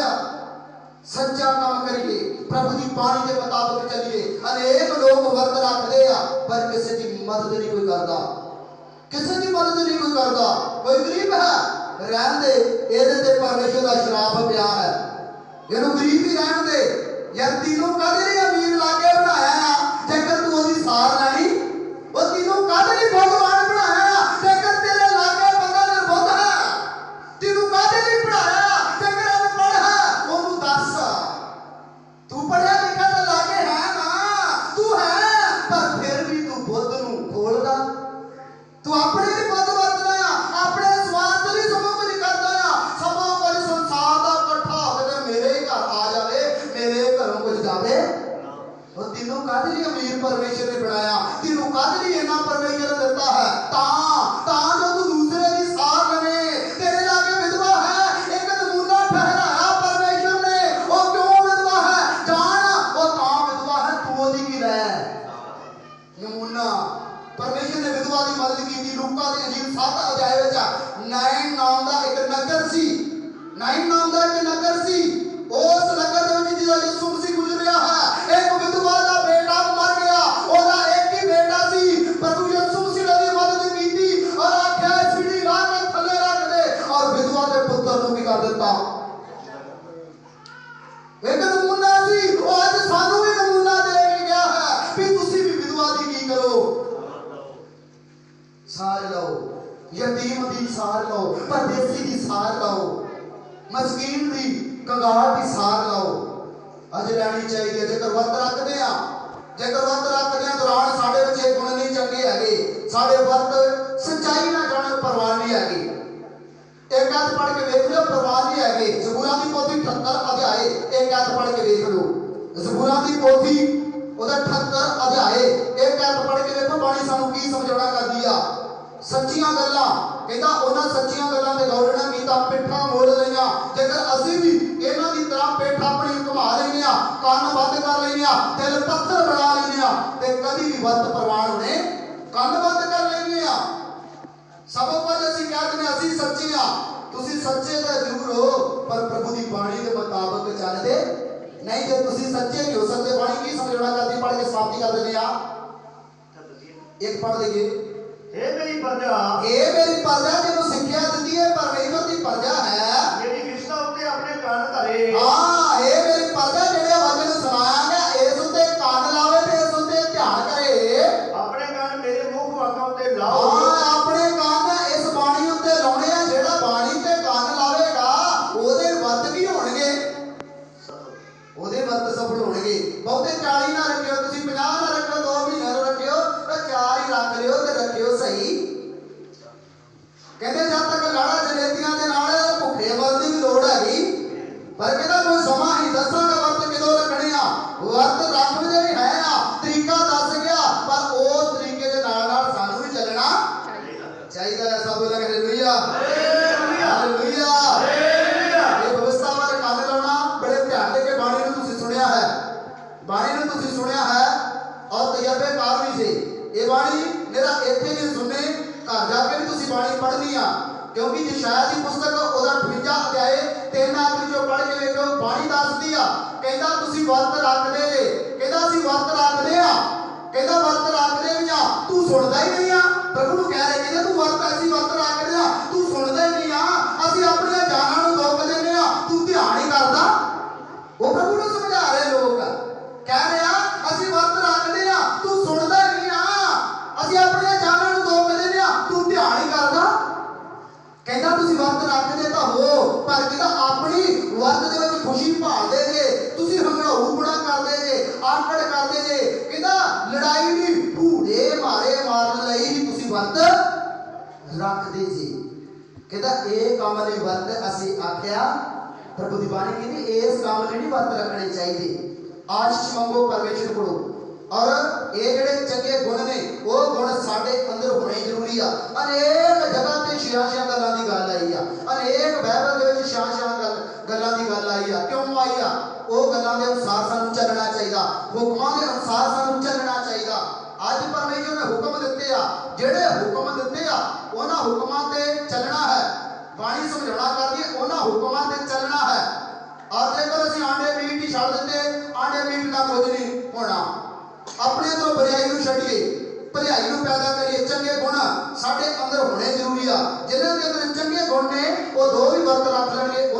ਸੱਚਾ ਕੰਮ ਕਰੀਏ ਪ੍ਰਭੂ ਦੀ ਬਾਣੀ ਦੇ ਮੁਤਾਬਕ ਚੱਲੀਏ ਅਨੇਕ ਲੋਕ ਵਰਤ ਰੱਖਦੇ ਆ ਪਰ ਕਿਸੇ ਦੀ ਮਦਦ ਨਹੀਂ ਕੋਈ ਕਰਦਾ ਕਿਸੇ ਦੀ ਮਦਦ ਨਹੀਂ ਕੋਈ ਕਰਦਾ ਕੋਈ ਗਰੀਬ ਹੈ ਰਹਿਣ ਦੇ ਇਹਦੇ ਤੇ ਪਰਮੇਸ਼ਰ ਦਾ ਸ਼ਰਾਪ ਪਿਆ ਹੈ ਇਹਨੂੰ ਗਰੀਬ ਹੀ ਰਹਿਣ ਦੇ ਯਾਰ ਤੈਨੂੰ ਕਾਹਦੇ ਲਈ ਅਮੀਰ ਲਾਗੇ ਬਣਾਇਆ ਆ ਜੇਕਰ ਤੂੰ ਉਹਦੀ ਸਾਰ ਲੈਣੀ ਉਹ ਤੈਨੂੰ ਕਾਹਦੇ ਲਈ ਭਗਵਾਨ ਬਣਾਇਆ ਆ ਜੇਕਰ ਤੇਰੇ ਲਾਗੇ ਬੰਦਾ ਨਿਰਬੁੱਧ ਹੈ ਤੈਨੂੰ ਕਾਹਦੇ ਲਈ ਬਣਾਇਆ ਜੇਕਰ ਅਨਪੜ੍ਹ ਹੈ ਉਹਨੂੰ ਦੱਸ ਤੂੰ ਪੜ੍ਹਿਆ ਲਿਖਿਆ ਤਾਂ ਲਾਗੇ ਹੈ ਨਾ ਤੂੰ ਹੈ ਪਰ ਫਿਰ ਵੀ ਤੂੰ ਬੁੱਧ ਨੂੰ ਖੋਲਦਾ ਤੂੰ ਆਪਣੇ ਲਈ ਬੁੱਧ ਵਰਤਦਾ ਆ ਆਪਣੇ ਸਵਾਰਥ ਲਈ ਸਭ ਕੁਝ ਕਰਦਾ ਆ ਸਭ ਕੁਝ ਸੰਸਾਰ ਦਾ ਇਕੱਠਾ ਹੋ ਕੇ ਮੇਰੇ ਹੀ ਘਰ ਆ ਜਾਵੇ ਮੇਰੇ ਘਰੋਂ ਕੁਝ ਜਾਵੇ ਉਹ ਤੈਨੂੰ ਕਾਹਦੇ ਲਈ ਅਮੀਰ ਪਰਮੇਸ਼ਰ ਨੇ ਬਣਾਇਆ ਤੈਨੂੰ ਕਾਹਦੇ ਲਈ ਇਹਨਾਂ ਪਰਮੇਸ਼ਰ ਨੇ ਦਿੱਤਾ ਹੈ ਤਾਂ ਜੋ ਤੂੰ ਦੂਸਰੇ ਦੀ ਸਾਰ ਲਵੇਂ ਤੇਰੇ ਲਾਗੇ ਵਿਧਵਾ ਹੈ ਇੱਕ ਨਮੂਨਾ ਠਹਿਰਾਇਆ ਪਰਮੇਸ਼ਰ ਨੇ ਉਹ ਕਿਉਂ ਵਿਧਵਾ ਹੈ ਜਾਣ ਉਹ ਤਾਂ ਵਿਧਵਾ ਹੈ ਤੂੰ ਉਹਦੀ ਕੀ ਲੈ ਨਮੂਨਾ ਮਦਦ ਕੀਤੀ। ਲੂਕਾ ਦੇ ਅੰਜੀਲ 7 ਅਧਿਆਇ ਵਿੱਚ ਨਾਇਨ ਨਾਮ ਦਾ ਇੱਕ ਨਗਰ ਸੀ। ਨਾਇਨ ਨਾਮ ਦਾ ਇੱਕ ਨਗਰ ਸੀ। ਉਸ ਨਗਰ ਦੇ ਵਿੱਚ ਜਿਹੜਾ ਯਿਸੂ ਮਸੀਹ ਗੁਜ਼ਰ ਰਿਹਾ ਹੈ, ਇੱਕ ਵਿਧਵਾ ਦਾ ਬੇਟਾ ਮਰ ਗਿਆ। ਉਹਦਾ ਇੱਕ ਹੀ ਬੇਟਾ ਸੀ। ਪ੍ਰਭੂ ਯਿਸੂ ਮਸੀਹ ਨੇ ਉਹਦੀ ਮਦਦ ਕੀਤੀ ਔਰ ਆਖਿਆ ਸੀੜੀ ਲਾ ਕੇ ਥੱਲੇ ਰੱਖ ਦੇ, ਔਰ ਵਿਧਵਾ ਦੇ ਪੁੱਤਰ ਨੂੰ ਕੀ ਕਰ ਦਿੱਤਾ। ਇੱਕ ਨਮੂਨਾ ਸੀ। ਉਹ ਅੱਜ ਸਾਨੂੰ ਵੀ ਨਮੂਨਾ ਦੇ ਕੇ ਗਿਆ ਹੈ ਵੀ ਤੁਸੀਂ ਵੀ ਵਿਧਵਾ ਦੀ ਕੀ ਕਰੋ, ਸਾਰ ਲਓ, ਯਤੀਮ ਦੀ ਸਾਰ ਲਓ, ਪਰਦੇਸੀ ਦੀ ਸਾਰ ਲਓ, ਮਸਕੀਨ ਦੀ, ਕੰਗਾਲ ਦੀ ਸਾਰ ਲਓ। ਅੱਜ ਲੈਣੀ ਚਾਹੀਦੀ ਹੈ। ਜੇਕਰ ਵਰਤ ਰੱਖਦੇ ਆ, ਜੇਕਰ ਵਰਤ ਰੱਖਦੇ ਆ ਦੌਰਾਨ ਸਾਡੇ ਵਿੱਚ ਇਹ ਗੁਣ ਨਹੀਂ ਚੰਗੇ ਹੈਗੇ, ਸਾਡੇ ਵਰਤ ਸੱਚਾਈ ਨਾਲ ਜਾਣ ਪਰਵਾਹ ਨਹੀਂ ਹੈਗੀ। ਇੱਕ ਹੱਥ ਪੜ੍ਹ ਕੇ ਵੇਖ ਲਿਓ, ਪਰਵਾਹ ਨਹੀਂ ਹੈਗੇ। ਜ਼ਬੂਰਾਂ ਦੀ ਪੋਥੀ 78 ਅਧਿਆਏ ਇੱਕ ਹੱਥ ਪੜ੍ਹ ਕੇ ਵੇਖ ਲਓ। ਜ਼ਬੂਰਾਂ ਦੀ ਪੋਥੀ ਉਹਦਾ 78 ਅਧਿਆਏ ਇੱਕ ਹੱਥ ਪੜ੍ਹ ਕੇ ਵੇਖੋ। ਬਾਣੀ ਸਾਨੂੰ ਕੀ ਸਮਝਾਉਣਾ ਕਰਦੀ ਆ। ਸੱਚੀਆਂ ਗੱਲਾਂ ਕਹਿੰਦਾ, ਉਹਨਾਂ ਸੱਚੀਆਂ ਗੱਲਾਂ ਤੇ ਗੌਰ ਨਾ ਕੀਤਾ, ਪਿੱਠਾਂ ਮੋੜ ਲਈਆਂ। ਜੇਕਰ ਅਸੀਂ ਵੀ ਇਹਨਾਂ ਦੀ ਤਰ੍ਹਾਂ ਪਿੱਠ ਆਪਣੀ ਘੁਮਾ ਲੈਂਦੇ ਆ, ਕੰਨ ਬੰਦ ਕਰ ਲੈਂਦੇ ਆ, ਦਿਲ ਪੱਥਰ ਬਣਾ ਲੈਂਦੇ ਆ, ਤੇ ਕਦੀ ਵੀ ਵਰਤ ਪ੍ਰਵਾਨ ਹੋਣੇ ਕੰਨ ਬੰਦ ਕਰ ਲੈਂਦੇ ਆ। ਸਭ ਕੁਝ ਅਸੀਂ ਕਹਿ ਦਿੰਦੇ ਅਸੀਂ ਸੱਚੇ ਆ। ਤੁਸੀਂ ਸੱਚੇ ਤਾਂ ਜ਼ਰੂਰ ਹੋ, ਪਰ ਪ੍ਰਭੂ ਦੀ ਬਾਣੀ ਦੇ ਮੁਤਾਬਕ ਚੱਲਦੇ ਨਹੀਂ। ਜੇ ਤੁਸੀਂ ਸੱਚੇ ਨਹੀਂ ਹੋ ਸਕਦੇ, ਬਾਣੀ ਕੀ ਸਮਝਾਉਣਾ ਕਰਦੀ, ਪੜ੍ਹ ਕੇ ਸਮਾਪਤੀ ਕਰ ਦਿੰਦੇ ਆ। ਇੱਕ ਪੜ੍ਹ ਲਈਏ। ਇਹ ਮੇਰੀ ਪ੍ਰਜਾ, ਇਹ ਮੇਰੀ ਪ੍ਰਜਾ ਜਿਹਨੂੰ ਸਿੱਖਿਆ ਦਿੱਤੀ ਹੈ, ਪਰਮੇਸ਼ਵਰ ਦੀ ਪ੍ਰਜਾ ਹੈ, ਮੇਰੀ ਵਿਸ਼ਤਾ ਉੱਤੇ ਆਪਣੇ ਕੰਨ ਧਰੇ। ਹਾਂ, ਇਹ ਮੇਰੀ ਪ੍ਰਜਾ ਜਿਹੜੇ ਵਚਨ ਸੁਣਾਇਆ ਗਿਆ ਇਸ ਉੱਤੇ ਕੰਨ ਲਾਵੇ ਤੇ ਇਸ ਉੱਤੇ ਧਿਆਨ ਕਰੇ। ਆਪਣੇ ਕੰਨ ਮੇਰੇ ਮੁਖ ਵਾਕਾਂ ਉੱਤੇ ਲਾਓ। ਹਾਂ, ਆਪਣੇ ਕੰਨ ਇਸ ਬਾਣੀ ਉੱਤੇ ਲਾਉਣੇ ਆ। ਜਿਹੜਾ ਬਾਣੀ ਤੇ ਕੰਨ ਲਾਵੇਗਾ ਉਹਦੇ ਵਰਤ ਕੀ ਹੋਣਗੇ, ਉਹਦੇ ਵਰਤ ਸਫਲ ਹੋਣਗੇ। ਬਹੁਤੇ 40 ਨਾ ਰੱਖਿਓ, ਤੁਸੀਂ 50 ਨਾ ਰੱਖਿਓ, 2 ਮਹੀਨੇ ਨਾ ਰੱਖਿਓ, ਤੇ 4 ਹੀ ਰੱਖ ਲਿਓ ਤੇ ਰੱਖਿਓ ਸਹੀ। ਕਹਿੰਦੇ ਜਦ ਤੱਕ ਲਾੜਾ ਜਨੇਤੀਆਂ ਦੇ ਨਾਲ ਭੁੱਖੇ ਮਰਨ ਦੀ ਵੀ ਲੋੜ ਹੈਗੀ, ਪਰ ਕਹਿੰਦਾ ਕੋਈ ਸਮਾਂ ਹੀ ਦੱਸਾਂਗਾ ਵਰਤ ਕਿਦੋਂ ਰੱਖਣੇ ਆ। ਵਰਤ ਰੱਖਦੇ ਵੀ ਹੈ ਆ, ਤਰੀਕਾ ਦੱਸ ਗਿਆ, ਪਰ ਉਸ ਤਰੀਕੇ ਦੇ ਨਾਲ ਨਾਲ ਸਾਨੂੰ ਵੀ ਚੱਲਣਾ ਚਾਹੀਦਾ ਹੈ। ਸਭ ਲੋਕ ਹਾਲੇਲੂਇਆ, ਹਾਲੇਲੂਇਆ। ਇਹ ਵਿਵਸਥਾ ਬਾਰੇ ਕੰਨ ਲਾਉਣਾ, ਬੜੇ ਧਿਆਨ ਦੇ ਕੇ ਬਾਣੀ ਨੂੰ ਤੁਸੀਂ ਸੁਣਿਆ ਹੈ, ਬਾਣੀ ਨੂੰ ਤੁਸੀਂ ਸੁਣਿਆ ਹੈ ਔਰ ਤਜਰਬੇਕਾਰ ਵੀ ਸੀ। ਇਹ ਬਾਣੀ ਮੇਰਾ ਇੱਥੇ ਨਹੀਂ ਸੁਣਨੇ, ਘਰ ਜਾ ਕੇ ਵੀ ਤੁਸੀਂ ਬਾਣੀ ਪੜ੍ਹਨੀ ਆ, ਕਿਉਂਕਿ ਯਸ਼ਾਇਆ ਦੀ ਪੁਸਤਕ ਉਹਦਾ 58 ਅਧਿਆਏ 3 ਆਖਰੀ ਚੋਂ ਪੜ੍ਹ ਕੇ ਵੇਖੋ। ਬਾਣੀ ਦੱਸਦੀ ਆ, ਕਹਿੰਦਾ ਤੁਸੀਂ ਵਰਤ ਰੱਖਦੇ ਜੇ, ਕਹਿੰਦਾ ਅਸੀਂ ਵਰਤ ਰੱਖਦੇ ਆ, ਕਹਿੰਦਾ ਵਰਤ ਰੱਖਦੇ ਵੀ ਆ, ਤੂੰ ਸੁਣਦਾ ਹੀ ਨਹੀਂ ਆ। ਪ੍ਰਭੂ ਨੂੰ ਕਹਿ ਰਹੇ, ਕਹਿੰਦਾ ਤੂੰ ਵਰਤ, ਅਸੀਂ ਵਰਤ ਰੱਖਦੇ ਆ, ਤੂੰ ਸੁਣਦਾ ਹੀ ਨਹੀਂ ਆ। ਅਸੀਂ ਆਪਣੀਆਂ ਜਾਨਾਂ ਨੂੰ ਦੁੱਖ ਦਿੰਦੇ ਆ, ਤੂੰ ਧਿਆਨ ਹੀ ਕਰਦਾ। ਉਹ ਪ੍ਰਭੂ ਨੂੰ ਸਮਝਾ ਰਹੇ ਲੋਕ, ਕਹਿ ਰਿਹਾ ਅਸੀਂ ਵਰਤ ਰੱਖਦੇ ਆ, ਤੂੰ ਸੁਣਦਾ ਹੀ ਨਹੀਂ ਆ। ਅਸੀਂ ਆਪਣੀਆਂ ਜਾਨਾਂ ਨੂੰ ਦੁੱਖ ਦਿੰਦੇ ਆ, ਤੂੰ ਧਿਆਨ ਹੀ ਕਰਦਾ। ਕਹਿੰਦਾ ਤੁਸੀਂ ਵਰਤ ਰੱਖਦੇ ਤਾਂ ਹੋ, ਪਰ ਕਹਿੰਦਾ ਆਪਣੀ ਵਰਤ ਦੇ ਵਿੱਚ ਖੁਸ਼ੀ ਭਾਲਦੇ ਜੇ, ਤੁਸੀਂ ਹੰਗੜਾਊ ਬਣਾ ਕਰਦੇ ਜੇ, ਆਕੜ ਕਰਦੇ ਜੇ। ਕਹਿੰਦਾ ਲੜਾਈ ਨਹੀਂ, ਭੂੜੇ ਮਾਰੇ ਮਾਰਨ ਲਈ ਹੀ ਤੁਸੀਂ ਵਰਤ ਰੱਖਦੇ ਜੀ। ਕਹਿੰਦਾ ਇਹ ਕੰਮ ਲਈ ਵਰਤ ਅਸੀਂ ਆਖਿਆ। ਪ੍ਰਭੂ ਦੀ ਬਾਣੀ ਕਹਿੰਦੀ ਇਸ ਕੰਮ ਲਈ ਨਹੀਂ ਵਰਤ ਰੱਖਣੇ ਚਾਹੀਦੇ। ਆਸ਼ੀਸ਼ ਮੰਗੋ ਪਰਮੇਸ਼ਰ ਕੋਲੋਂ, ਔਰ ਇਹ ਜਿਹੜੇ ਚੰਗੇ ਗੁਣ ਨੇ ਉਹ ਗੁਣ ਸਾਡੇ ਅੰਦਰ ਹੋਣੇ ਜ਼ਰੂਰੀ ਆ। ਅਨੇਕ ਜਗ੍ਹਾ ਤੇ ਛਿਆ ਗੱਲਾਂ ਦੀ ਗੱਲ ਆਈ ਆ, ਅਨੇਕ ਬਾਈਬਲ ਦੇ ਵਿੱਚ ਛਿਆ ਗੱਲਾਂ ਦੀ ਗੱਲ ਆਈ ਆ। ਕਿਉਂ ਆਈ ਆ? ਉਹ ਗੱਲਾਂ ਦੇ ਅਨੁਸਾਰ ਸਾਨੂੰ ਚੱਲਣਾ ਚਾਹੀਦਾ, ਹੁਕਮਾਂ ਦੇ ਅਨੁਸਾਰ ਸਾਨੂੰ ਚੱਲਣਾ ਚਾਹੀਦਾ। ਅੱਜ ਪਰਮੇਸ਼ਰ ਨੇ ਹੁਕਮ ਦਿੱਤੇ ਆ, ਜਿਹੜੇ ਹੁਕਮ ਦਿੱਤੇ ਆ ਉਹਨਾਂ ਹੁਕਮਾਂ ਤੇ ਚੱਲਣਾ ਹੈ। ਬਾਣੀ ਸਮਝਾਉਣਾ ਕਰਦੀ ਹੈ ਉਹਨਾਂ ਹੁਕਮਾਂ ਤੇ ਚੱਲਣਾ ਹੈ। ਔਰ ਜੇਕਰ ਅਸੀਂ ਆਂਡੇ ਮੀਟ ਹੀ ਛੱਡ ਦਿੱਤੇ, ਆਂਡੇ ਮੀਟ ਦਾ ਕੁਝ ਨਹੀਂ ਹੋਣਾ। ਆਪਣੇ ਤੋਂ ਬੁਰਾਈ ਨੂੰ ਛੱਡੀਏ, ਭਲਾਈ ਨੂੰ ਪੈਦਾ ਕਰੀਏ। ਚੰਗੇ ਗੁਣ ਸਾਡੇ ਅੰਦਰ ਹੋਣੇ ਜ਼ਰੂਰੀ ਆ। ਜਿਹਨਾਂ ਦੇ ਅੰਦਰ ਚੰਗੇ ਗੁਣ ਨੇ ਉਹ ਦੋ ਵੀ ਵਰਤ ਰੱਖ ਲੈਣਗੇ,